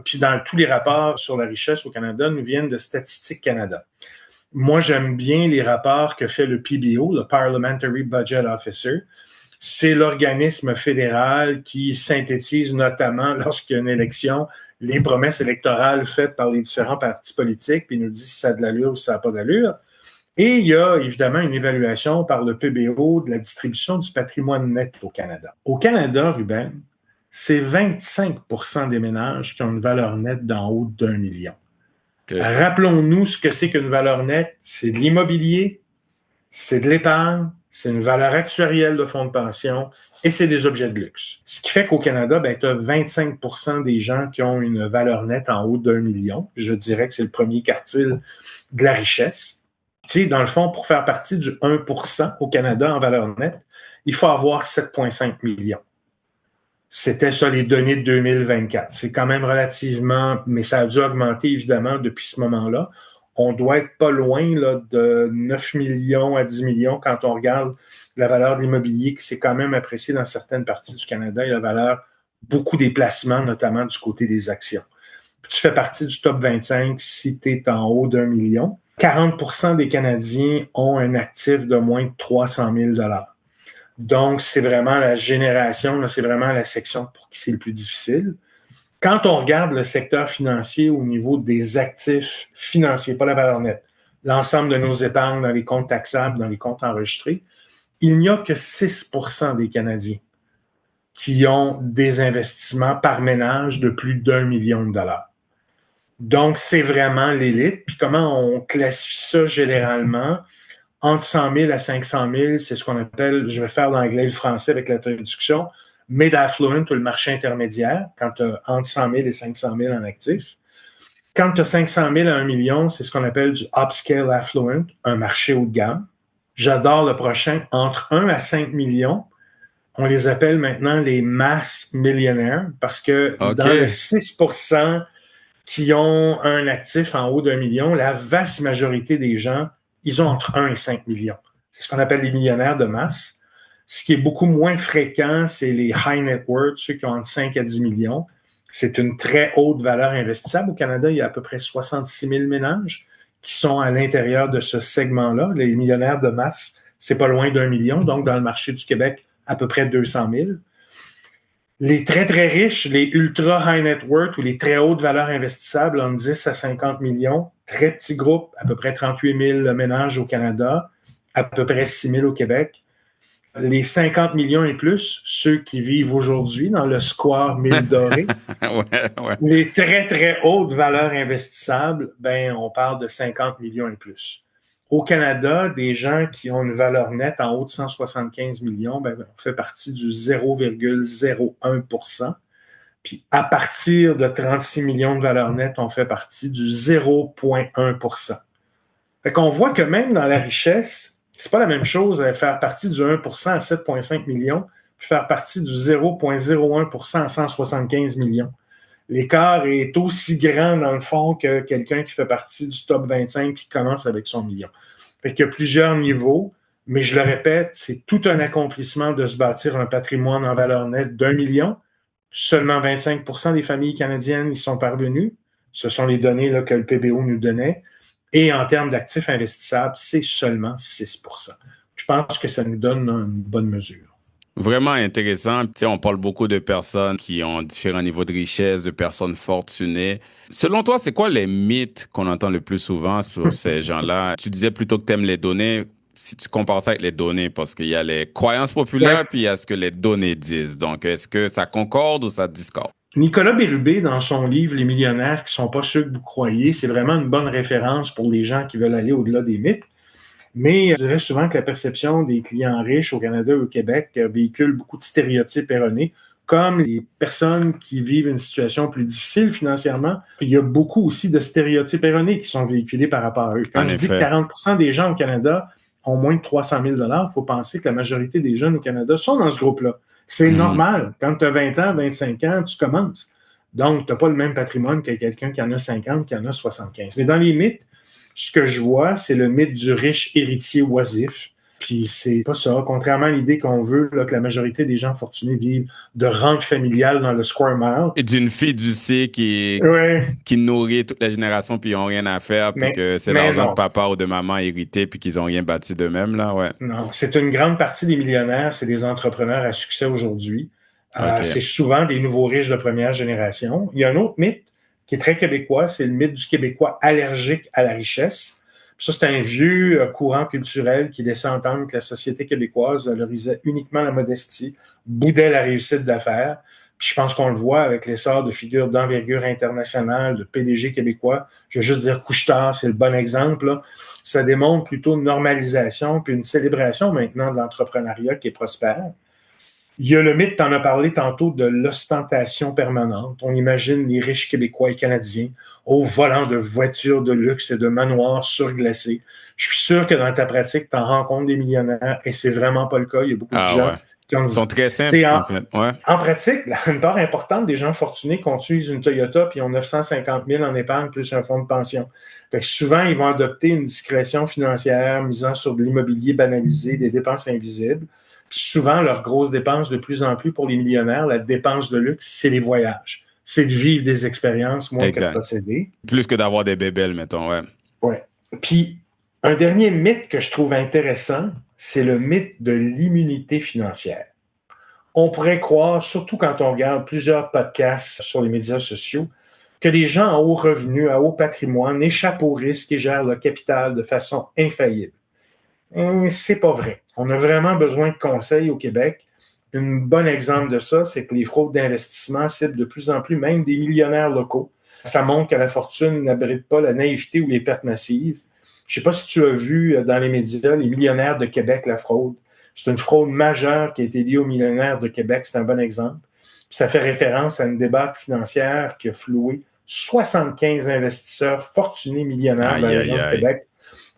puis dans tous les rapports sur la richesse au Canada, nous viennent de Statistique Canada. Moi, j'aime bien les rapports que fait le PBO, le Parliamentary Budget Officer. C'est l'organisme fédéral qui synthétise notamment, lorsqu'il y a une élection, les promesses électorales faites par les différents partis politiques, puis nous dit si ça a de l'allure ou si ça n'a pas d'allure. Et il y a évidemment une évaluation par le PBO de la distribution du patrimoine net au Canada. Au Canada, Ruben, c'est 25% des ménages qui ont une valeur nette d'en haut d'1 million. Okay. Rappelons-nous ce que c'est qu'une valeur nette. C'est de l'immobilier, c'est de l'épargne, c'est une valeur actuarielle de fonds de pension et c'est des objets de luxe. Ce qui fait qu'au Canada, tu as 25% des gens qui ont une valeur nette en haut d'1 million. Je dirais que c'est le premier quartile de la richesse. Tu sais, dans le fond, pour faire partie du 1% au Canada en valeur nette, il faut avoir 7,5 millions. C'était ça les données de 2024. C'est quand même relativement, mais ça a dû augmenter évidemment depuis ce moment-là. On doit être pas loin là, de 9 millions à 10 millions quand on regarde la valeur de l'immobilier qui s'est quand même appréciée dans certaines parties du Canada et la valeur beaucoup des placements, notamment du côté des actions. Puis tu fais partie du top 25 si tu es en haut d'1 million. 40% des Canadiens ont un actif de moins de 300 000 $. Donc, c'est vraiment la génération, là, c'est vraiment la section pour qui c'est le plus difficile. Quand on regarde le secteur financier au niveau des actifs financiers, pas la valeur nette, l'ensemble de nos épargnes dans les comptes taxables, dans les comptes enregistrés, il n'y a que 6% des Canadiens qui ont des investissements par ménage de plus d'1 million de $. Donc, c'est vraiment l'élite. Puis comment on classifie ça généralement? Entre 100 000 à 500 000, c'est ce qu'on appelle, je vais faire l'anglais et le français avec la traduction, mid-affluent ou le marché intermédiaire, quand tu as entre 100 000 et 500 000 en actifs. Quand tu as 500 000 à 1 million, c'est ce qu'on appelle du upscale affluent, un marché haut de gamme. J'adore le prochain, entre 1 à 5 millions. On les appelle maintenant les mass millionnaires parce que OK. dans le 6% qui ont un actif en haut d'1 million, la vaste majorité des gens, ils ont entre 1 et 5 millions. C'est ce qu'on appelle les millionnaires de masse. Ce qui est beaucoup moins fréquent, c'est les high net worth, ceux qui ont entre 5 à 10 millions. C'est une très haute valeur investissable. Au Canada, il y a à peu près 66 000 ménages qui sont à l'intérieur de ce segment-là. Les millionnaires de masse, c'est pas loin d'1 million. Donc, dans le marché du Québec, à peu près 200 000. Les très, très riches, les ultra high net worth ou les très hautes valeurs investissables, entre 10 à 50 millions, très petits groupes, à peu près 38 000 ménages au Canada, à peu près 6 000 au Québec. Les 50 millions et plus, ceux qui vivent aujourd'hui dans le square Mille Dorée, Ouais. les très, très hautes valeurs investissables, ben, on parle de 50 millions et plus. Au Canada, des gens qui ont une valeur nette en haut de 175 millions, ben, on fait partie du 0,01%. Puis à partir de 36 millions de valeur nette, on fait partie du 0,1%. Fait qu'on voit que même dans la richesse, c'est pas la même chose à faire partie du 1% à 7,5 millions, puis faire partie du 0,01% à 175 millions. L'écart est aussi grand, dans le fond, que quelqu'un qui fait partie du top 25 qui commence avec son million. Fait qu'il y a plusieurs niveaux, mais je le répète, c'est tout un accomplissement de se bâtir un patrimoine en valeur nette d'1 million. Seulement 25% des familles canadiennes y sont parvenues. Ce sont les données là, que le PBO nous donnait. Et en termes d'actifs investissables, c'est seulement 6%. Je pense que ça nous donne une bonne mesure. Vraiment intéressant. Tu sais, on parle beaucoup de personnes qui ont différents niveaux de richesse, de personnes fortunées. Selon toi, c'est quoi les mythes qu'on entend le plus souvent sur ces gens-là? Tu disais plutôt que tu aimes les données. Si tu compares ça avec les données, parce qu'il y a les croyances populaires, Ouais. puis il y a ce que les données disent. Donc, est-ce que ça concorde ou ça discorde? Nicolas Bérubé, dans son livre Les millionnaires qui ne sont pas ceux que vous croyez, c'est vraiment une bonne référence pour les gens qui veulent aller au-delà des mythes. Mais je dirais souvent que la perception des clients riches au Canada et au Québec véhicule beaucoup de stéréotypes erronés, comme les personnes qui vivent une situation plus difficile financièrement. Il y a beaucoup aussi de stéréotypes erronés qui sont véhiculés par rapport à eux. Quand En je dis que effet. 40% des gens au Canada ont moins de 300 000 il faut penser que la majorité des jeunes au Canada sont dans ce groupe-là. C'est Mhm. normal. Quand tu as 20 ans, 25 ans, tu commences. Donc, tu n'as pas le même patrimoine que quelqu'un qui en a 50, qui en a 75. Mais dans les mythes, ce que je vois, c'est le mythe du riche héritier oisif. Puis c'est pas ça. Contrairement à l'idée qu'on veut là, que la majorité des gens fortunés vivent de rente familiale dans le square mile. Et d'une fiducie Ouais, qui nourrit toute la génération, puis ils n'ont rien à faire, puis que c'est mais l'argent de non. papa ou de maman hérité, puis qu'ils n'ont rien bâti d'eux-mêmes, là, ouais. Non, c'est une grande partie des millionnaires, c'est des entrepreneurs à succès aujourd'hui. C'est OK. souvent des nouveaux riches de première génération. Il y a un autre mythe qui est très québécois, c'est le mythe du Québécois allergique à la richesse. Puis ça, c'est un vieux courant culturel qui laissait entendre que la société québécoise valorisait uniquement la modestie, boudait la réussite d'affaires. Puis je pense qu'on le voit avec l'essor de figures d'envergure internationale, de PDG québécois. Je vais juste dire Couche-Tard, c'est le bon exemple, là. Ça démontre plutôt une normalisation puis une célébration maintenant de l'entrepreneuriat qui est prospère. Il y a le mythe, tu en as parlé tantôt, de l'ostentation permanente. On imagine les riches Québécois et Canadiens au volant de voitures de luxe et de manoirs surglacés. Je suis sûr que dans ta pratique, tu en rencontres des millionnaires et c'est vraiment pas le cas. Il y a beaucoup de Ah gens ouais. qui ont... Ils sont très Tu simples, sais, en fait. Ouais. en pratique, une part importante des gens fortunés conduisent une Toyota puis ont 950 000 en épargne plus un fonds de pension. Fait que souvent, ils vont adopter une discrétion financière misant sur de l'immobilier banalisé, des dépenses invisibles. Puis souvent, leurs grosses dépenses de plus en plus pour les millionnaires, la dépense de luxe, c'est les voyages. C'est de vivre des expériences moins que de Exact. posséder. Plus que d'avoir des bébelles, mettons, ouais. Ouais. Puis, un dernier mythe que je trouve intéressant, c'est le mythe de l'immunité financière. On pourrait croire, surtout quand on regarde plusieurs podcasts sur les médias sociaux, que les gens à haut revenu, à haut patrimoine échappent au risque et gèrent leur capital de façon infaillible. C'est pas vrai. On a vraiment besoin de conseils au Québec. Un bon exemple de ça, c'est que les fraudes d'investissement ciblent de plus en plus même des millionnaires locaux. Ça montre que la fortune n'abrite pas la naïveté ou les pertes massives. Je ne sais pas si tu as vu dans les médias les millionnaires de Québec, la fraude. C'est une fraude majeure qui a été liée aux millionnaires de Québec. C'est un bon exemple. Puis ça fait référence à une débâcle financière qui a floué 75 investisseurs fortunés millionnaires de la Aïe, région aïe, de aïe. Québec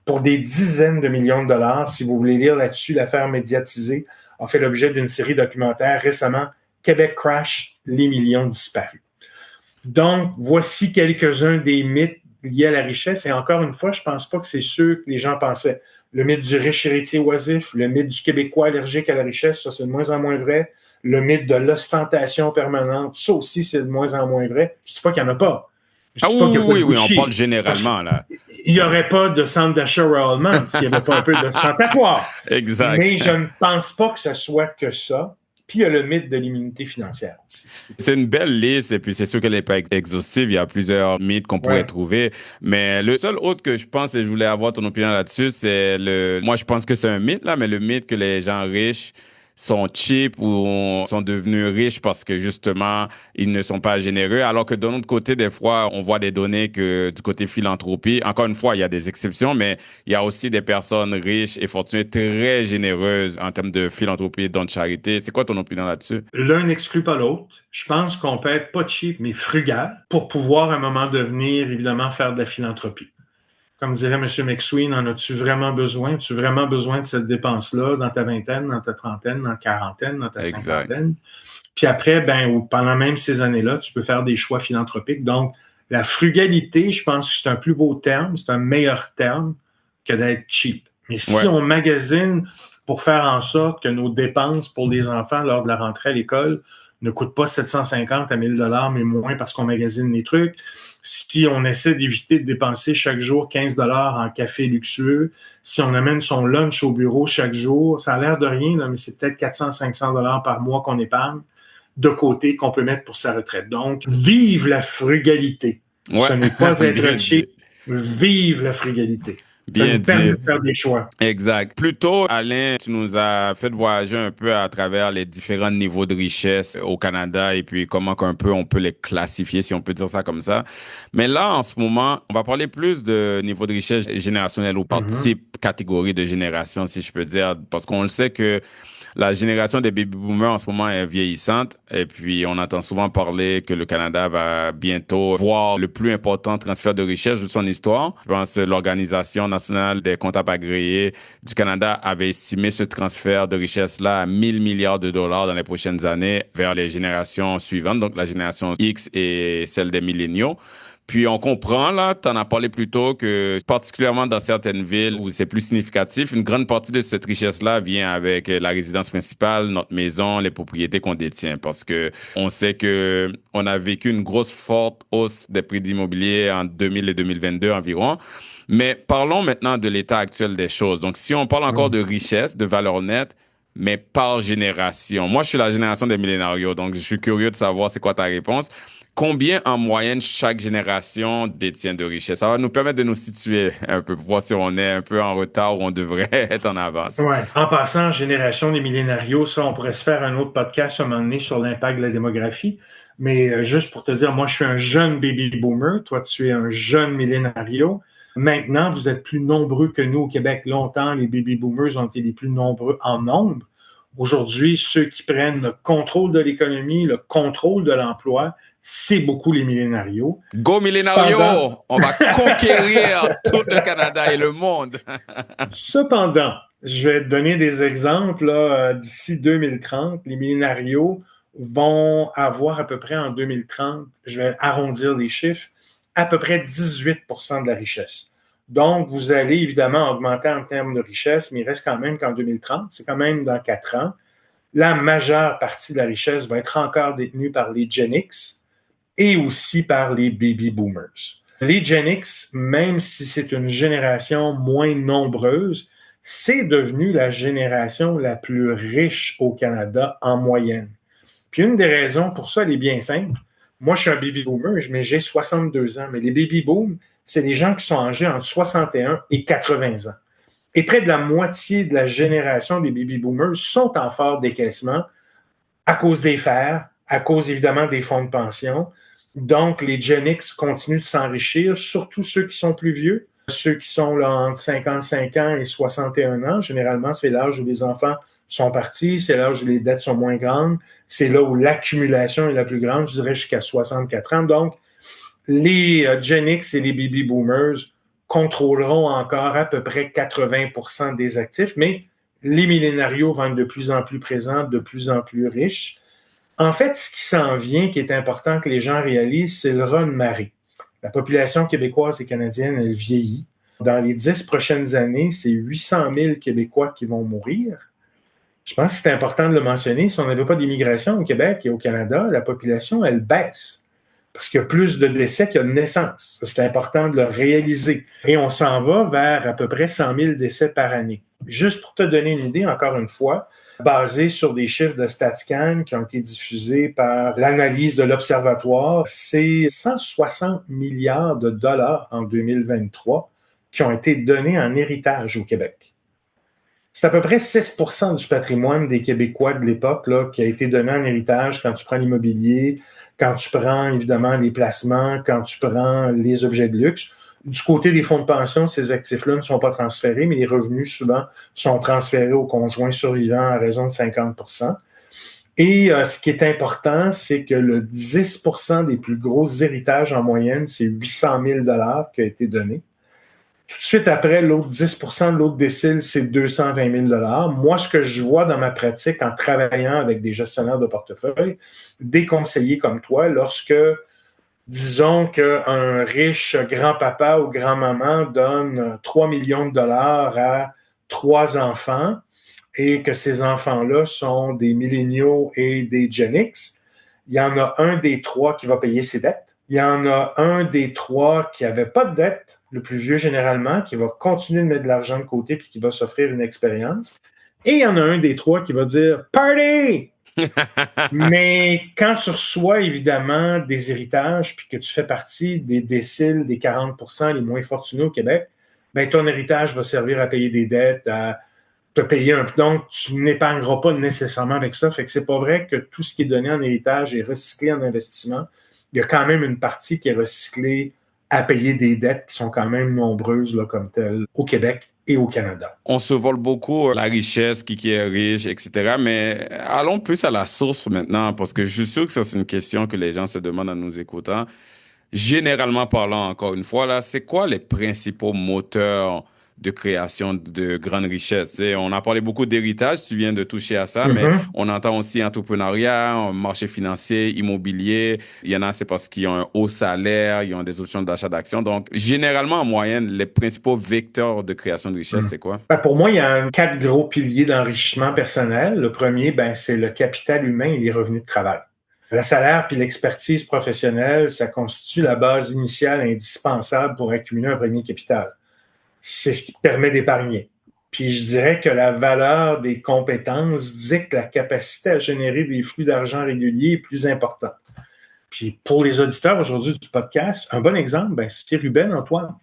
pour des dizaines de millions de dollars. Si vous voulez lire là-dessus, l'affaire médiatisée a fait l'objet d'une série documentaire récemment, Québec Crash, les millions disparus. Donc, voici quelques-uns des mythes liés à la richesse. Et encore une fois, je ne pense pas que c'est ceux que les gens pensaient. Le mythe du riche héritier oisif, le mythe du Québécois allergique à la richesse, ça, c'est de moins en moins vrai. Le mythe de l'ostentation permanente, ça aussi, c'est de moins en moins vrai. Je ne dis pas qu'il n'y en a pas. Je Ah ne dis pas qu'il n'y a pas de oui, on Gucci. parle généralement, là. Il n'y aurait pas de centre d'achat Royal Mount s'il n'y avait pas un peu d'ostentatoire. Exact. Mais je ne pense pas que ce soit que ça. Puis il y a le mythe de l'immunité financière aussi. C'est une belle liste, et puis c'est sûr qu'elle n'est pas exhaustive. Il y a plusieurs mythes qu'on pourrait trouver. Mais le seul autre que je pense, et je voulais avoir ton opinion là-dessus, c'est moi, je pense que c'est un mythe, là, mais le mythe que les gens riches sont cheap ou sont devenus riches parce que justement, ils ne sont pas généreux. Alors que de l'autre côté, des fois, on voit des données que du côté philanthropie, encore une fois, il y a des exceptions, mais il y a aussi des personnes riches et fortunées très généreuses en termes de philanthropie et de charité. C'est quoi ton opinion là-dessus? L'un n'exclut pas l'autre. Je pense qu'on peut être pas cheap, mais frugal pour pouvoir à un moment devenir, évidemment, faire de la philanthropie. Comme dirait M. McSween, en as-tu vraiment besoin? As-tu vraiment besoin de cette dépense-là dans ta vingtaine, dans ta trentaine, dans ta quarantaine, dans ta cinquantaine? Puis après, ou pendant même ces années-là, tu peux faire des choix philanthropiques. Donc, la frugalité, je pense que c'est un plus beau terme, c'est un meilleur terme que d'être cheap. Mais si on magasine pour faire en sorte que nos dépenses pour les enfants lors de la rentrée à l'école ne coûtent pas 750 à 1000 $, mais moins parce qu'on magasine les trucs, si on essaie d'éviter de dépenser chaque jour 15 $ en café luxueux, si on amène son lunch au bureau chaque jour, ça a l'air de rien, là, mais c'est peut-être 400-500 $ par mois qu'on épargne de côté qu'on peut mettre pour sa retraite. Donc, vive la frugalité. Ce n'est pas être cheap. Vive la frugalité. Ça nous permet de faire des choix. Exact. Plus tôt, Alain, tu nous as fait voyager un peu à travers les différents niveaux de richesse au Canada et puis comment qu'un peu on peut les classifier, si on peut dire ça comme ça. Mais là, en ce moment, on va parler plus de niveau de richesse générationnel ou par type, catégorie de génération, si je peux dire, parce qu'on le sait que la génération des baby boomers en ce moment est vieillissante et puis on entend souvent parler que le Canada va bientôt voir le plus important transfert de richesse de son histoire. Je pense que l'Organisation nationale des comptables agréés du Canada avait estimé ce transfert de richesse-là à 1000 milliards de dollars dans les prochaines années vers les générations suivantes, donc la génération X et celle des milléniaux. Puis on comprend, là, tu en as parlé plus tôt, que particulièrement dans certaines villes où c'est plus significatif, une grande partie de cette richesse-là vient avec la résidence principale, notre maison, les propriétés qu'on détient. Parce que on sait que on a vécu une grosse, forte hausse des prix d'immobilier en 2000 et 2022 environ. Mais parlons maintenant de l'état actuel des choses. Donc, si on parle encore de richesse, de valeur nette, mais par génération. Moi, je suis la génération des millénarios, donc je suis curieux de savoir c'est quoi ta réponse. Combien en moyenne chaque génération détient de richesse? Ça va nous permettre de nous situer un peu pour voir si on est un peu en retard ou on devrait être en avance. Ouais. En passant, génération des millénarios, ça, on pourrait se faire un autre podcast à un moment donné sur l'impact de la démographie. Mais juste pour te dire, moi, je suis un jeune baby boomer. Toi, tu es un jeune millénario. Maintenant, vous êtes plus nombreux que nous au Québec. Longtemps, les baby boomers ont été les plus nombreux en nombre. Aujourd'hui, ceux qui prennent le contrôle de l'économie, le contrôle de l'emploi, c'est beaucoup les millénarios. Go millénario! On va conquérir tout le Canada et le monde. Cependant, je vais te donner des exemples. Là, d'ici 2030, les millénarios vont avoir à peu près en 2030, je vais arrondir les chiffres, à peu près 18% de la richesse. Donc, vous allez évidemment augmenter en termes de richesse, mais il reste quand même qu'en 2030, c'est quand même dans 4 ans, la majeure partie de la richesse va être encore détenue par les Gen X et aussi par les baby boomers. Les Gen X, même si c'est une génération moins nombreuse, c'est devenu la génération la plus riche au Canada en moyenne. Puis une des raisons pour ça, elle est bien simple. Moi, je suis un baby boomer, mais j'ai 62 ans. Mais les baby boom, c'est les gens qui sont âgés entre 61 et 80 ans. Et près de la moitié de la génération des baby boomers sont en fort décaissement à cause des fers, à cause évidemment des fonds de pension. Donc, les Gen X continuent de s'enrichir, surtout ceux qui sont plus vieux. Ceux qui sont là, entre 55 ans et 61 ans, généralement, c'est l'âge où les enfants sont partis, c'est l'âge où les dettes sont moins grandes, c'est là où l'accumulation est la plus grande, je dirais jusqu'à 64 ans. Donc, les Gen X et les Baby Boomers contrôleront encore à peu près 80% des actifs, mais les millénarios vont être de plus en plus présents, de plus en plus riches. En fait, ce qui s'en vient, qui est important que les gens réalisent, c'est le raz-de-marée. La population québécoise et canadienne, elle vieillit. Dans les 10 prochaines années, c'est 800 000 Québécois qui vont mourir. Je pense que c'est important de le mentionner. Si on n'avait pas d'immigration au Québec et au Canada, la population, elle baisse. Parce qu'il y a plus de décès qu'il y a de naissances. C'est important de le réaliser. Et on s'en va vers à peu près 100 000 décès par année. Juste pour te donner une idée, encore une fois, basé sur des chiffres de StatsCan qui ont été diffusés par l'analyse de l'Observatoire, c'est 160 milliards de dollars en 2023 qui ont été donnés en héritage au Québec. C'est à peu près 6% du patrimoine des Québécois de l'époque là, qui a été donné en héritage quand tu prends l'immobilier, quand tu prends évidemment les placements, quand tu prends les objets de luxe. Du côté des fonds de pension, ces actifs-là ne sont pas transférés, mais les revenus, souvent, sont transférés aux conjoints survivants à raison de 50%. Et ce qui est important, c'est que le 10% des plus gros héritages en moyenne, c'est 800 000 $ qui a été donné. Tout de suite après, l'autre 10% de l'autre décile, c'est 220 000 $. Moi, ce que je vois dans ma pratique en travaillant avec des gestionnaires de portefeuille, des conseillers comme toi, lorsque, disons qu'un riche grand-papa ou grand-maman donne 3 millions de dollars à 3 enfants et que ces enfants-là sont des milléniaux et des Gen X, il y en a un des 3 qui va payer ses dettes. Il y en a un des 3 qui n'avait pas de dette, le plus vieux généralement, qui va continuer de mettre de l'argent de côté puis qui va s'offrir une expérience. Et il y en a un des 3 qui va dire « Party! » Mais quand tu reçois évidemment des héritages puis que tu fais partie des déciles des 40% les moins fortunés au Québec, ben ton héritage va servir à payer des dettes, à te payer un... Donc, tu n'épargneras pas nécessairement avec ça. Fait que c'est pas vrai que tout ce qui est donné en héritage est recyclé en investissement. Il y a quand même une partie qui est recyclée à payer des dettes qui sont quand même nombreuses là, comme telles au Québec et au Canada. On se vole beaucoup la richesse, qui est riche, etc. Mais allons plus à la source maintenant, parce que je suis sûr que ça, c'est une question que les gens se demandent en nous écoutant. Généralement parlant, encore une fois, là, c'est quoi les principaux moteurs de création de grandes richesses? T'sais, on a parlé beaucoup d'héritage, tu viens de toucher à ça, mais on entend aussi entrepreneuriat, marché financier, immobilier. Il y en a, c'est parce qu'ils ont un haut salaire, ils ont des options d'achat d'actions. Donc, généralement, en moyenne, les principaux vecteurs de création de richesse, c'est quoi? Ben, pour moi, il y a 4 gros piliers d'enrichissement personnel. Le premier, ben, c'est le capital humain et les revenus de travail. Le salaire puis l'expertise professionnelle, ça constitue la base initiale indispensable pour accumuler un premier capital. C'est ce qui te permet d'épargner. Puis je dirais que la valeur des compétences dicte la capacité à générer des flux d'argent réguliers plus importants. Puis pour les auditeurs aujourd'hui du podcast, un bon exemple, ben, c'est Ruben Antoine.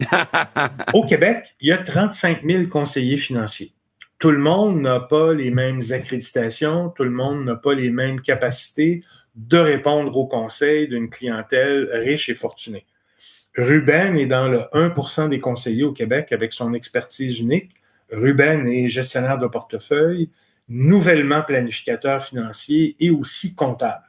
Au Québec, il y a 35 000 conseillers financiers. Tout le monde n'a pas les mêmes accréditations, tout le monde n'a pas les mêmes capacités de répondre aux conseils d'une clientèle riche et fortunée. Ruben est dans le 1% des conseillers au Québec avec son expertise unique. Ruben est gestionnaire de portefeuille, nouvellement planificateur financier et aussi comptable.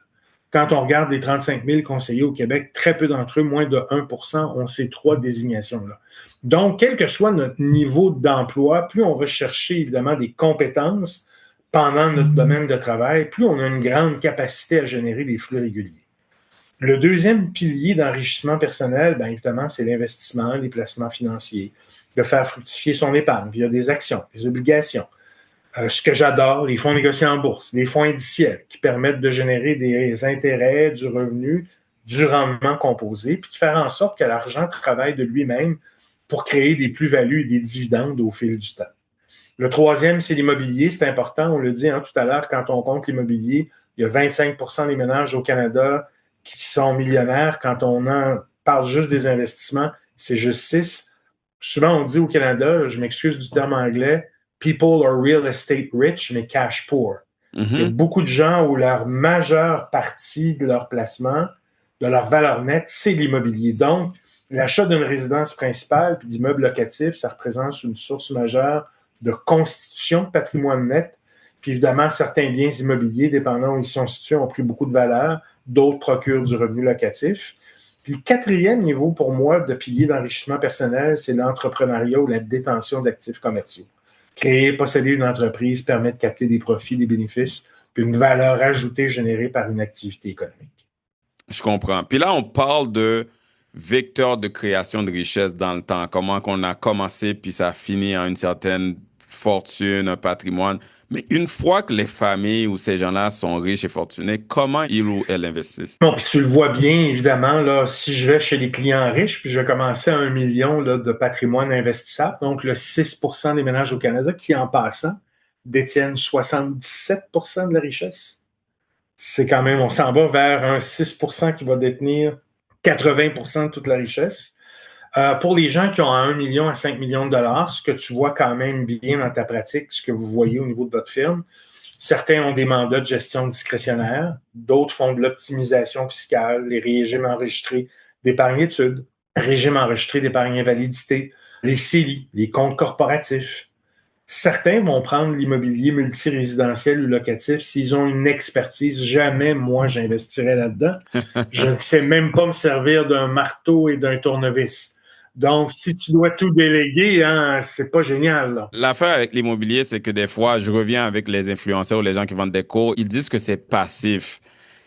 Quand on regarde les 35 000 conseillers au Québec, très peu d'entre eux, moins de 1%, ont ces 3 désignations-là. Donc, quel que soit notre niveau d'emploi, plus on va chercher évidemment des compétences pendant notre domaine de travail, plus on a une grande capacité à générer des flux réguliers. Le deuxième pilier d'enrichissement personnel, bien évidemment, c'est l'investissement, les placements financiers, de faire fructifier son épargne via des actions, des obligations. Ce que j'adore, les fonds négociés en bourse, des fonds indiciels qui permettent de générer des intérêts, du revenu, du rendement composé, puis de faire en sorte que l'argent travaille de lui-même pour créer des plus-values et des dividendes au fil du temps. Le troisième, c'est l'immobilier. C'est important, on le dit tout à l'heure, quand on compte l'immobilier, il y a 25% des ménages au Canada qui sont millionnaires. Quand on en parle juste des investissements, c'est juste 6. Souvent, on dit au Canada, je m'excuse du terme anglais, people are real estate rich, mais cash poor. Il y a beaucoup de gens où leur majeure partie de leur placement, de leur valeur nette, c'est l'immobilier. Donc, l'achat d'une résidence principale puis d'immeubles locatifs, ça représente une source majeure de constitution de patrimoine net. Puis évidemment, certains biens immobiliers, dépendant où ils sont situés, ont pris beaucoup de valeur. D'autres procurent du revenu locatif. Puis le quatrième niveau pour moi de pilier d'enrichissement personnel, c'est l'entrepreneuriat ou la détention d'actifs commerciaux. Créer, posséder une entreprise permet de capter des profits, des bénéfices, puis une valeur ajoutée générée par une activité économique. Je comprends. Puis là, on parle de vecteur de création de richesse dans le temps. Comment qu'on a commencé, puis ça finit en une certaine fortune, un patrimoine. Mais une fois que les familles ou ces gens-là sont riches et fortunés, comment ils ou elles investissent? Bon, puis tu le vois bien, évidemment, là, si je vais chez les clients riches, puis je vais commencer à 1 million là, de patrimoine investissable, donc le 6% des ménages au Canada qui, en passant, détiennent 77% de la richesse. C'est quand même, on s'en va vers un 6% qui va détenir 80% de toute la richesse. Pour les gens qui ont 1 million à 5 millions de dollars, ce que tu vois quand même bien dans ta pratique, ce que vous voyez au niveau de votre firme, certains ont des mandats de gestion discrétionnaire, d'autres font de l'optimisation fiscale, les régimes enregistrés d'épargne études, régimes enregistrés d'épargne invalidité, les CELI, les comptes corporatifs. Certains vont prendre l'immobilier multirésidentiel ou locatif s'ils ont une expertise. Jamais, moi, j'investirais là-dedans. Je ne sais même pas me servir d'un marteau et d'un tournevis. Donc, si tu dois tout déléguer, hein, c'est pas génial, là. L'affaire avec l'immobilier, c'est que des fois, je reviens avec les influenceurs ou les gens qui vendent des cours, ils disent que c'est passif.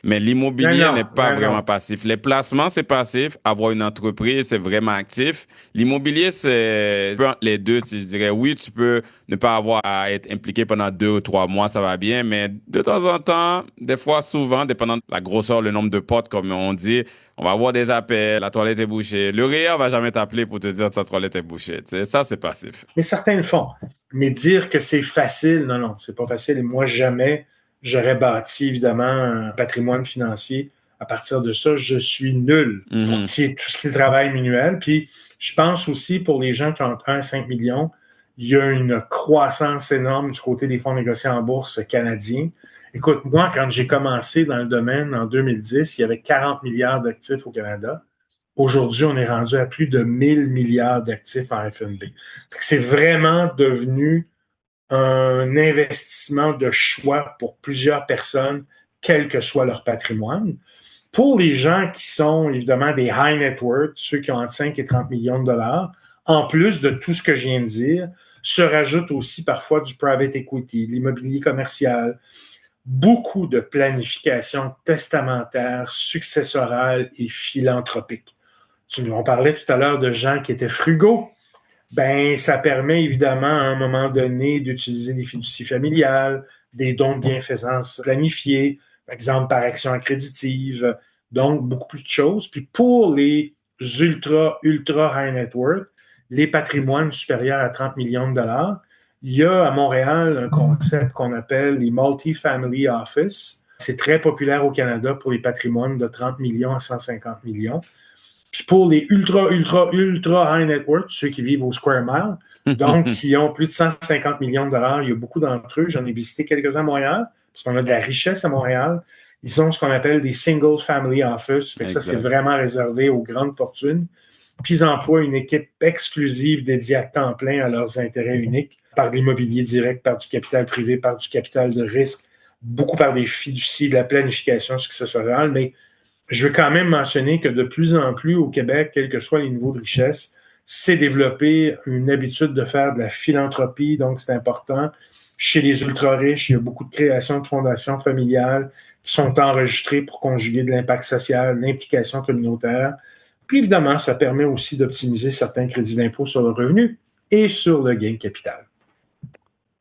Mais l'immobilier n'est pas vraiment passif. Les placements, c'est passif. Avoir une entreprise, c'est vraiment actif. L'immobilier, c'est les deux, si je dirais. Oui, tu peux ne pas avoir à être impliqué pendant 2 ou 3 mois, ça va bien. Mais de temps en temps, des fois, souvent, dépendant de la grosseur, le nombre de potes, comme on dit, on va avoir des appels, la toilette est bouchée. Le REER va jamais t'appeler pour te dire que sa toilette est bouchée. Tu sais, ça, c'est passif. Mais certains le font. Mais dire que c'est facile, non, non, c'est pas facile. Et moi, jamais j'aurais bâti, évidemment, un patrimoine financier. À partir de ça, je suis nul pour tout ce qui est le travail manuel. Puis, je pense aussi pour les gens qui ont 1 à 5 millions, il y a une croissance énorme du côté des fonds négociés en bourse canadiens. Écoute, moi, quand j'ai commencé dans le domaine en 2010, il y avait 40 milliards d'actifs au Canada. Aujourd'hui, on est rendu à plus de 1000 milliards d'actifs en FNB. C'est vraiment devenu un investissement de choix pour plusieurs personnes, quel que soit leur patrimoine. Pour les gens qui sont évidemment des high net worth, ceux qui ont entre 5 et 30 millions de dollars, en plus de tout ce que je viens de dire, se rajoute aussi parfois du private equity, de l'immobilier commercial, beaucoup de planification testamentaire, successorale et philanthropique. On parlait tout à l'heure de gens qui étaient frugaux. Ben, ça permet évidemment à un moment donné d'utiliser des fiducies familiales, des dons de bienfaisance planifiés, par exemple par action accréditive, donc beaucoup plus de choses. Puis pour les ultra high net worth, les patrimoines supérieurs à 30 millions de dollars, il y a à Montréal un concept qu'on appelle les Multi-Family Office. C'est très populaire au Canada pour les patrimoines de 30 millions à 150 millions. Puis pour les ultra high net worth, ceux qui vivent au Square Mile, donc qui ont plus de 150 millions de dollars, il y a beaucoup d'entre eux. J'en ai visité quelques-uns à Montréal, parce qu'on a de la richesse à Montréal. Ils ont ce qu'on appelle des Single Family Office. Fait que ça, c'est vraiment réservé aux grandes fortunes. Puis ils emploient une équipe exclusive dédiée à temps plein à leurs intérêts uniques, par de l'immobilier direct, par du capital privé, par du capital de risque, beaucoup par des fiducies, de la planification successorale, mais je veux quand même mentionner que de plus en plus au Québec, quels que soient les niveaux de richesse, c'est développer une habitude de faire de la philanthropie, donc c'est important. Chez les ultra-riches, il y a beaucoup de créations de fondations familiales qui sont enregistrées pour conjuguer de l'impact social, de l'implication communautaire. Puis évidemment, ça permet aussi d'optimiser certains crédits d'impôt sur le revenu et sur le gain de capital.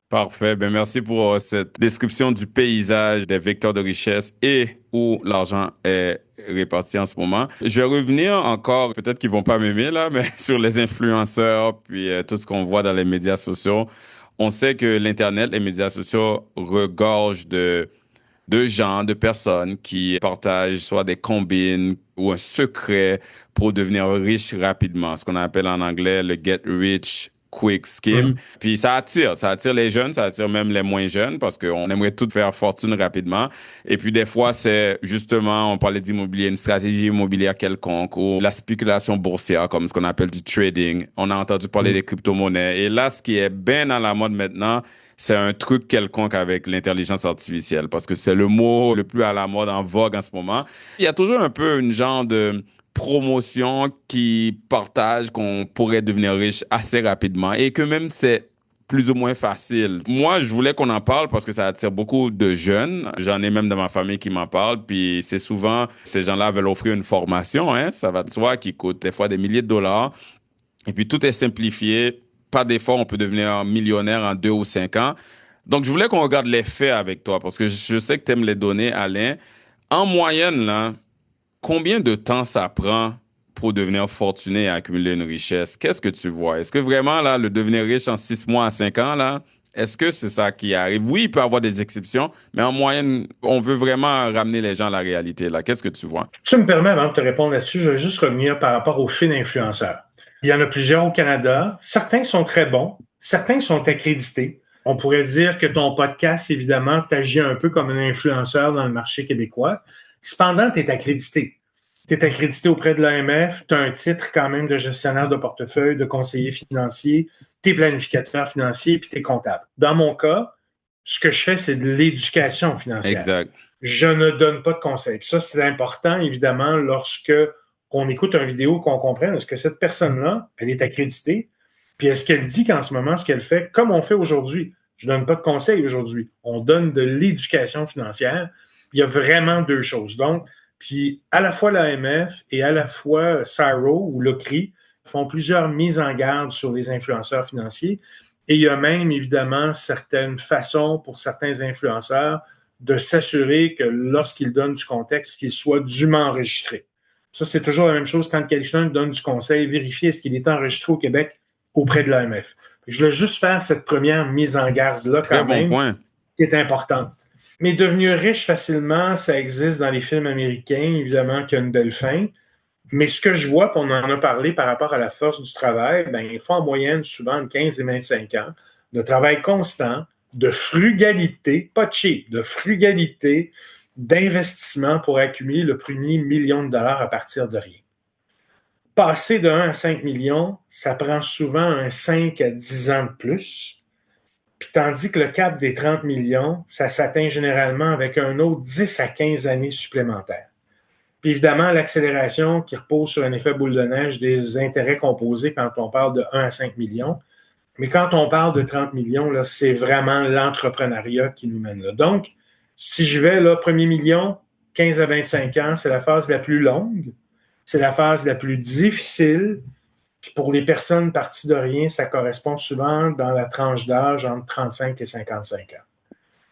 Parfait. Ben, merci pour cette description du paysage des vecteurs de richesse et où l'argent est réparti en ce moment. Je vais revenir encore, peut-être qu'ils vont pas m'aimer là, mais sur les influenceurs puis tout ce qu'on voit dans les médias sociaux. On sait que l'Internet, les médias sociaux regorgent de gens, de personnes qui partagent soit des combines ou un secret pour devenir riche rapidement, ce qu'on appelle en anglais le get rich quick scheme. Puis ça attire les jeunes, ça attire même les moins jeunes parce qu'on aimerait tout faire fortune rapidement. Et puis des fois, c'est justement, on parlait d'immobilier, une stratégie immobilière quelconque ou la spéculation boursière comme ce qu'on appelle du trading. On a entendu parler des crypto-monnaies. Et là, ce qui est bien dans la mode maintenant, c'est un truc quelconque avec l'intelligence artificielle parce que c'est le mot le plus à la mode, en vogue en ce moment. Il y a toujours un peu une genre de promotion qui partage qu'on pourrait devenir riche assez rapidement et que même c'est plus ou moins facile. Moi, je voulais qu'on en parle parce que ça attire beaucoup de jeunes. J'en ai même dans ma famille qui m'en parlent. Puis c'est souvent, ces gens-là veulent offrir une formation, hein, ça va de soi, qui coûte des fois des milliers de dollars. Et puis tout est simplifié. Pas d'effort, on peut devenir millionnaire en 2 ou 5 ans. Donc je voulais qu'on regarde les faits avec toi parce que je sais que tu aimes les données, Alain. En moyenne, là, combien de temps ça prend pour devenir fortuné et accumuler une richesse? Qu'est-ce que tu vois? Est-ce que vraiment, là, le devenir riche en 6 mois à 5 ans, là, est-ce que c'est ça qui arrive? Oui, il peut y avoir des exceptions, mais en moyenne, on veut vraiment ramener les gens à la réalité, là. Qu'est-ce que tu vois? Tu me permets, avant de te répondre là-dessus, je vais juste revenir par rapport aux fins influenceurs. Il y en a plusieurs au Canada. Certains sont très bons. Certains sont accrédités. On pourrait dire que ton podcast, évidemment, t'agit un peu comme un influenceur dans le marché québécois. Cependant, tu es accrédité. Tu es accrédité auprès de l'AMF, tu as un titre quand même de gestionnaire de portefeuille, de conseiller financier, tu es planificateur financier, puis tu es comptable. Dans mon cas, ce que je fais, c'est de l'éducation financière. Exact. Je ne donne pas de conseils. Puis ça, c'est important, évidemment, lorsque on écoute une vidéo, qu'on comprenne est-ce que cette personne-là, elle est accréditée, puis est-ce qu'elle dit qu'en ce moment, ce qu'elle fait, comme on fait aujourd'hui, je ne donne pas de conseils aujourd'hui, on donne de l'éducation financière. Il y a vraiment deux choses. Donc, puis à la fois l'AMF et à la fois SARO ou l'OCRI font plusieurs mises en garde sur les influenceurs financiers. Et il y a même, évidemment, certaines façons pour certains influenceurs de s'assurer que lorsqu'ils donnent du contexte, qu'il soit dûment enregistré. Ça, c'est toujours la même chose quand quelqu'un donne du conseil, vérifier est-ce qu'il est enregistré au Québec auprès de l'AMF. Je voulais juste faire cette première mise en garde-là quand même, point. qui est importante. Mais devenir riche facilement, ça existe dans les films américains, évidemment qu'il y a une belle fin. Mais ce que je vois, puis on en a parlé par rapport à la force du travail, ben, il faut en moyenne souvent de 15 et 25 ans de travail constant, de frugalité, pas cheap, de frugalité, d'investissement pour accumuler le premier million de dollars à partir de rien. Passer de 1 à 5 millions, ça prend souvent un 5 à 10 ans de plus. Puis tandis que le cap des 30 millions, ça s'atteint généralement avec un autre 10 à 15 années supplémentaires. Puis évidemment, l'accélération qui repose sur un effet boule de neige des intérêts composés quand on parle de 1 à 5 millions. Mais quand on parle de 30 millions, là, c'est vraiment l'entrepreneuriat qui nous mène là. Donc, si je vais là, premier million, 15 à 25 ans, c'est la phase la plus longue, c'est la phase la plus difficile. Puis pour les personnes parties de rien, ça correspond souvent dans la tranche d'âge entre 35 et 55 ans.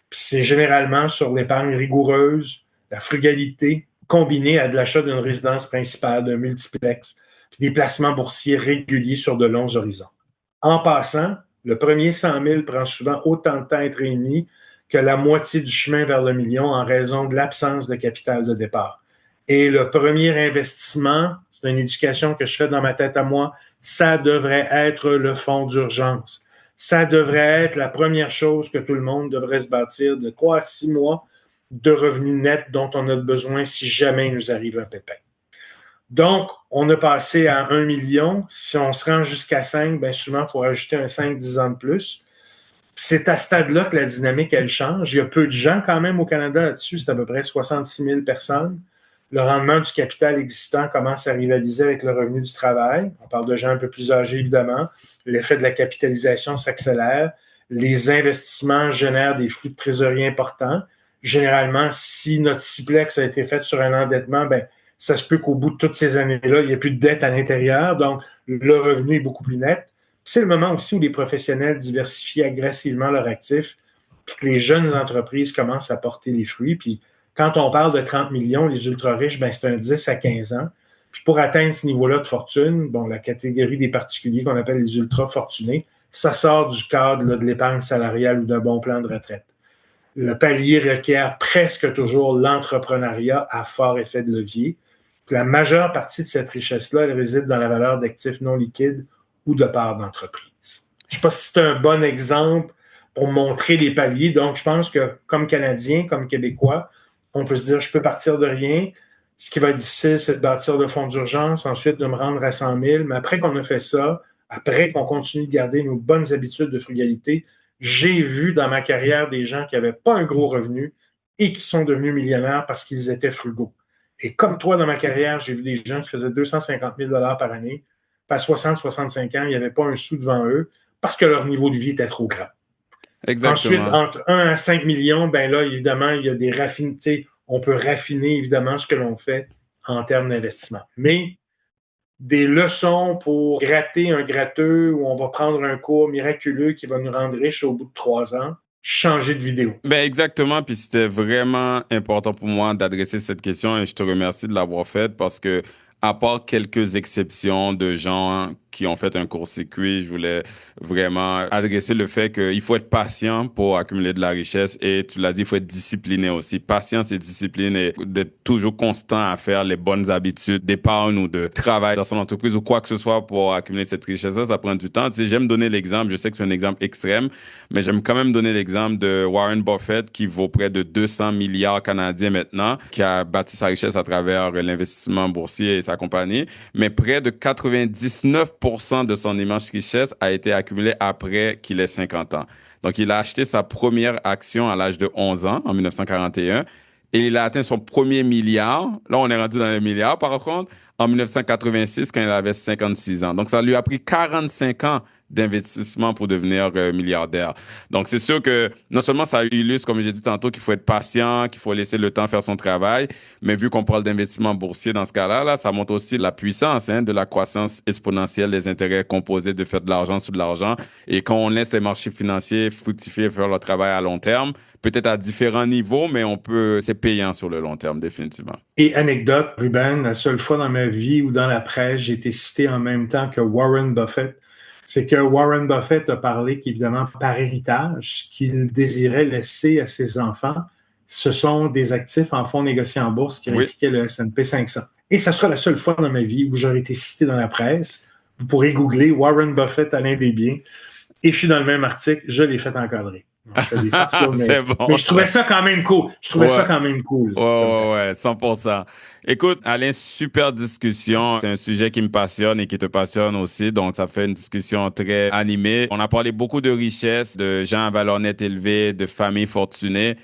Puis c'est généralement sur l'épargne rigoureuse, la frugalité, combinée à de l'achat d'une résidence principale, d'un multiplex, puis des placements boursiers réguliers sur de longs horizons. En passant, le premier 100 000 prend souvent autant de temps à être réuni que la moitié du chemin vers le million en raison de l'absence de capital de départ. Et le premier investissement, c'est une éducation que je fais dans ma tête à moi, ça devrait être le fonds d'urgence. Ça devrait être la première chose que tout le monde devrait se bâtir de 3 à 6 mois de revenus nets dont on a besoin si jamais il nous arrive un pépin. Donc, on a passé à 1 million. Si on se rend jusqu'à 5, bien souvent, il faut ajouter un 5-10 ans de plus. C'est à ce stade-là que la dynamique, elle change. Il y a peu de gens quand même au Canada là-dessus. C'est à peu près 66 000 personnes. Le rendement du capital existant commence à rivaliser avec le revenu du travail. On parle de gens un peu plus âgés, évidemment. L'effet de la capitalisation s'accélère. Les investissements génèrent des flux de trésorerie importants. Généralement, si notre Ciplex a été fait sur un endettement, ben ça se peut qu'au bout de toutes ces années-là, il n'y ait plus de dette à l'intérieur. Donc, le revenu est beaucoup plus net. C'est le moment aussi où les professionnels diversifient agressivement leurs actifs, puis que les jeunes entreprises commencent à porter les fruits. Puis, quand on parle de 30 millions, les ultra-riches, ben, c'est un 10 à 15 ans. Puis, pour atteindre ce niveau-là de fortune, bon, la catégorie des particuliers qu'on appelle les ultra-fortunés, ça sort du cadre là, de l'épargne salariale ou d'un bon plan de retraite. Le palier requiert presque toujours l'entrepreneuriat à fort effet de levier. Puis la majeure partie de cette richesse-là, elle réside dans la valeur d'actifs non liquides ou de parts d'entreprise. Je ne sais pas si c'est un bon exemple pour montrer les paliers. Donc, je pense que comme Canadien, comme Québécois, on peut se dire, je peux partir de rien. Ce qui va être difficile, c'est de bâtir le fonds d'urgence, ensuite de me rendre à 100 000. Mais après qu'on a fait ça, après qu'on continue de garder nos bonnes habitudes de frugalité, j'ai vu dans ma carrière des gens qui n'avaient pas un gros revenu et qui sont devenus millionnaires parce qu'ils étaient frugaux. Et comme toi, dans ma carrière, j'ai vu des gens qui faisaient 250 000 par année, puis à 60, 65 ans, il n'y avait pas un sou devant eux parce que leur niveau de vie était trop grand. Ensuite, Exactement. entre 1 à 5 millions, ben là, évidemment, il y a des raffinités. On peut raffiner, évidemment, ce que l'on fait en termes d'investissement. Mais des leçons pour gratter un gratteux où on va prendre un cours miraculeux qui va nous rendre riches au bout de 3 ans, changer de vidéo. Ben exactement, puis c'était vraiment important pour moi d'adresser cette question et je te remercie de l'avoir faite parce que à part quelques exceptions de gens qui ont fait un court-circuit, je voulais vraiment adresser le fait qu'il faut être patient pour accumuler de la richesse et tu l'as dit, il faut être discipliné aussi. Patience et discipline et d'être toujours constant à faire les bonnes habitudes d'épargne ou de travail dans son entreprise ou quoi que ce soit pour accumuler cette richesse-là, ça prend du temps. Tu sais, j'aime donner l'exemple, je sais que c'est un exemple extrême, mais j'aime quand même donner l'exemple de Warren Buffett qui vaut près de 200 milliards canadiens maintenant, qui a bâti sa richesse à travers l'investissement boursier et sa compagnie, mais près de 99% de son immense richesse a été accumulée après qu'il ait 50 ans. Donc, il a acheté sa première action à l'âge de 11 ans, en 1941, et il a atteint son premier milliard. Là, on est rendu dans les milliards, par contre, en 1986, quand il avait 56 ans. Donc, ça lui a pris 45 ans d'investissement pour devenir milliardaire. Donc, c'est sûr que non seulement ça illustre, comme j'ai dit tantôt, qu'il faut être patient, qu'il faut laisser le temps faire son travail, mais vu qu'on parle d'investissement boursier dans ce cas-là, là, ça montre aussi la puissance de la croissance exponentielle des intérêts composés de faire de l'argent sur de l'argent. Et quand on laisse les marchés financiers fructifier, faire leur travail à long terme, peut-être à différents niveaux, mais c'est payant sur le long terme, définitivement. Et anecdote, Ruben, la seule fois dans ma vie où dans la presse, j'ai été cité en même temps que Warren Buffett, c'est que Warren Buffett a parlé qu'évidemment, par héritage, ce qu'il désirait laisser à ses enfants, ce sont des actifs en fonds négociés en bourse qui impliquaient le S&P 500. Et ça sera la seule fois dans ma vie où j'aurais été cité dans la presse. Vous pourrez googler Warren Buffett, Alain Desbiens. Et je suis dans le même article, je l'ai fait encadrer. Je fais des farces, là, C'est bon. mais je trouvais ça quand même cool. Ça quand même cool. Ouais, 100%. Écoute, Alain, super discussion. C'est un sujet qui me passionne et qui te passionne aussi. Donc, ça fait une discussion très animée. On a parlé beaucoup de richesses, de gens à valeur nette élevée, de familles fortunées.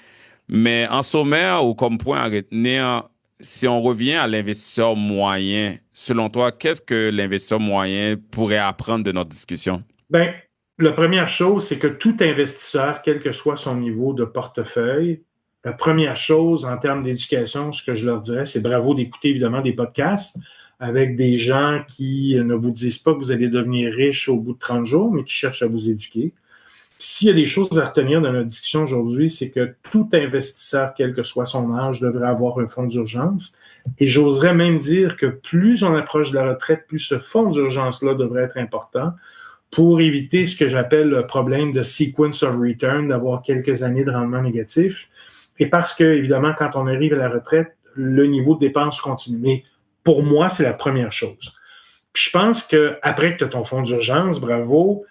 Mais en sommaire ou comme point à retenir, si on revient à l'investisseur moyen, selon toi, qu'est-ce que l'investisseur moyen pourrait apprendre de notre discussion? Ben, la première chose, c'est que tout investisseur, quel que soit son niveau de portefeuille, la première chose en termes d'éducation, ce que je leur dirais, c'est bravo d'écouter évidemment des podcasts avec des gens qui ne vous disent pas que vous allez devenir riche au bout de 30 jours, mais qui cherchent à vous éduquer. S'il y a des choses à retenir dans notre discussion aujourd'hui, c'est que tout investisseur, quel que soit son âge, devrait avoir un fonds d'urgence. Et j'oserais même dire que plus on approche de la retraite, plus ce fonds d'urgence-là devrait être important pour éviter ce que j'appelle le problème de sequence of return, d'avoir quelques années de rendement négatif. Et parce que, évidemment, quand on arrive à la retraite, le niveau de dépenses continue. Mais pour moi, c'est la première chose. Puis je pense qu'après que tu as ton fonds d'urgence, bravo,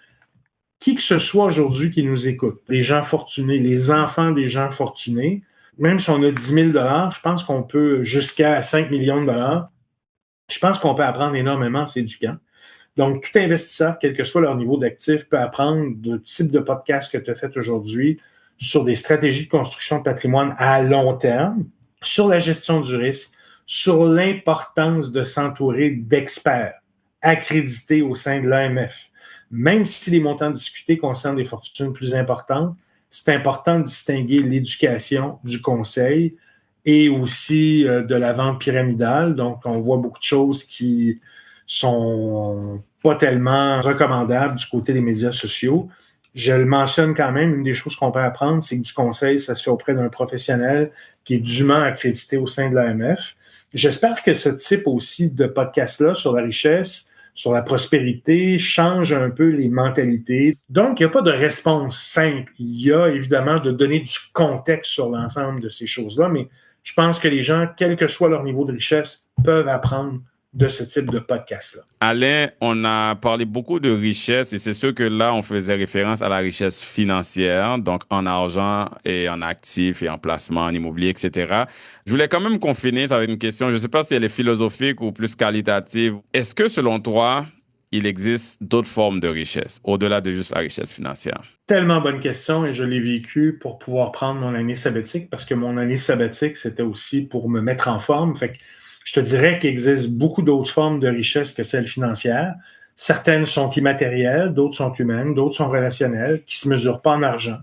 qui que ce soit aujourd'hui qui nous écoute, les gens fortunés, les enfants des gens fortunés, même si on a 10 000 je pense qu'on peut, jusqu'à 5 millions de dollars, je pense qu'on peut apprendre énormément en s'éduquant. Donc, tout investisseur, quel que soit leur niveau d'actif, peut apprendre du type de podcast que tu as fait aujourd'hui sur des stratégies de construction de patrimoine à long terme, sur la gestion du risque, sur l'importance de s'entourer d'experts accrédités au sein de l'AMF. Même si les montants discutés concernent des fortunes plus importantes, c'est important de distinguer l'éducation du conseil et aussi de la vente pyramidale. Donc, on voit beaucoup de choses qui sont pas tellement recommandables du côté des médias sociaux. Je le mentionne quand même, une des choses qu'on peut apprendre, c'est que du conseil, ça se fait auprès d'un professionnel qui est dûment accrédité au sein de l'AMF. J'espère que ce type aussi de podcast-là sur la richesse, sur la prospérité, change un peu les mentalités. Donc, il n'y a pas de réponse simple. Il y a évidemment de donner du contexte sur l'ensemble de ces choses-là, mais je pense que les gens, quel que soit leur niveau de richesse, peuvent apprendre de ce type de podcast-là. Alain, on a parlé beaucoup de richesse et c'est sûr que là, on faisait référence à la richesse financière, donc en argent et en actifs et en placement, en immobilier, etc. Je voulais quand même qu'on finisse avec une question, je ne sais pas si elle est philosophique ou plus qualitative. Est-ce que selon toi, il existe d'autres formes de richesse, au-delà de juste la richesse financière? Tellement bonne question et je l'ai vécu pour pouvoir prendre mon année sabbatique parce que mon année sabbatique, c'était aussi pour me mettre en forme. Fait que Je te dirais qu'il existe beaucoup d'autres formes de richesse que celles financières. Certaines sont immatérielles, d'autres sont humaines, d'autres sont relationnelles, qui ne se mesurent pas en argent.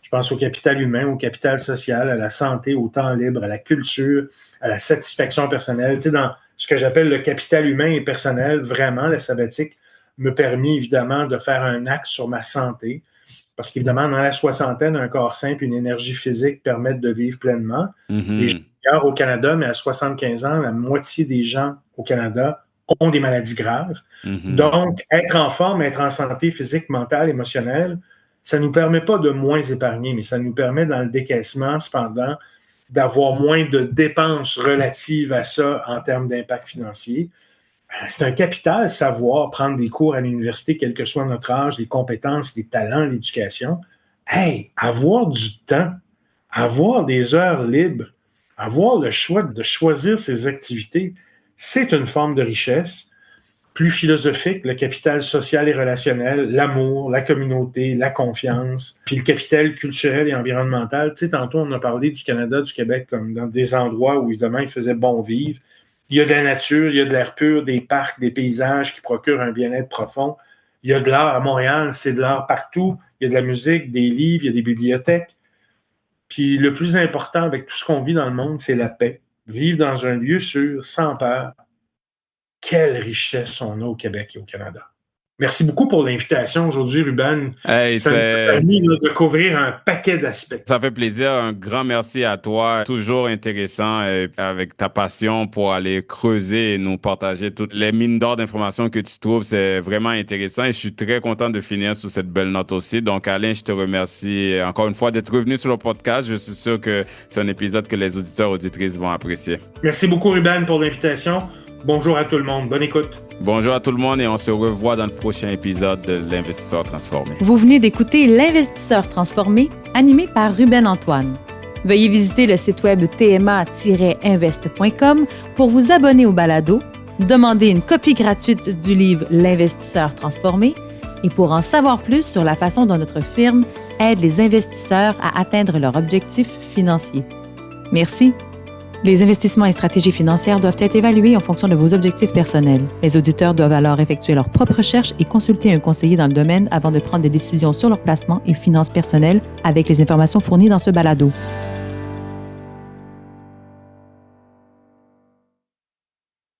Je pense au capital humain, au capital social, à la santé, au temps libre, à la culture, à la satisfaction personnelle. Tu sais, dans ce que j'appelle le capital humain et personnel, vraiment, la sabbatique me permet évidemment de faire un axe sur ma santé. Parce qu'évidemment, dans la soixantaine, un corps sain et une énergie physique permettent de vivre pleinement. Les gens au Canada, mais à 75 ans, la moitié des gens au Canada ont des maladies graves. Donc, être en forme, être en santé physique, mentale, émotionnelle, ça ne nous permet pas de moins épargner, mais ça nous permet, dans le décaissement, cependant, d'avoir moins de dépenses relatives à ça en termes d'impact financier. C'est un capital, savoir prendre des cours à l'université, quel que soit notre âge, les compétences, les talents, l'éducation. Hey, avoir du temps, avoir des heures libres, avoir le choix de choisir ses activités, c'est une forme de richesse. Plus philosophique, le capital social et relationnel, l'amour, la communauté, la confiance, puis le capital culturel et environnemental. Tu sais, tantôt, on a parlé du Canada, du Québec, comme dans des endroits où, évidemment, il faisait bon vivre. Il y a de la nature, il y a de l'air pur, des parcs, des paysages qui procurent un bien-être profond. Il y a de l'art à Montréal, c'est de l'art partout. Il y a de la musique, des livres, il y a des bibliothèques. Puis le plus important avec tout ce qu'on vit dans le monde, c'est la paix. Vivre dans un lieu sûr, sans peur. Quelle richesse on a au Québec et au Canada. Merci beaucoup pour l'invitation aujourd'hui, Ruben. Hey, ça nous a permis de couvrir un paquet d'aspects. Ça fait plaisir. Un grand merci à toi. Toujours intéressant avec ta passion pour aller creuser et nous partager toutes les mines d'or d'informations que tu trouves. C'est vraiment intéressant et je suis très content de finir sur cette belle note aussi. Donc, Alain, je te remercie encore une fois d'être revenu sur le podcast. Je suis sûr que c'est un épisode que les auditeurs et auditrices vont apprécier. Merci beaucoup, Ruben, pour l'invitation. Bonjour à tout le monde. Bonne écoute. Bonjour à tout le monde et on se revoit dans le prochain épisode de l'Investisseur transformé. Vous venez d'écouter l'Investisseur transformé, animé par Ruben Antoine. Veuillez visiter le site web tma-invest.com pour vous abonner au balado, demander une copie gratuite du livre L'Investisseur transformé et pour en savoir plus sur la façon dont notre firme aide les investisseurs à atteindre leurs objectifs financiers. Merci. Les investissements et stratégies financières doivent être évalués en fonction de vos objectifs personnels. Les auditeurs doivent alors effectuer leurs propres recherches et consulter un conseiller dans le domaine avant de prendre des décisions sur leur placement et finances personnelles avec les informations fournies dans ce balado.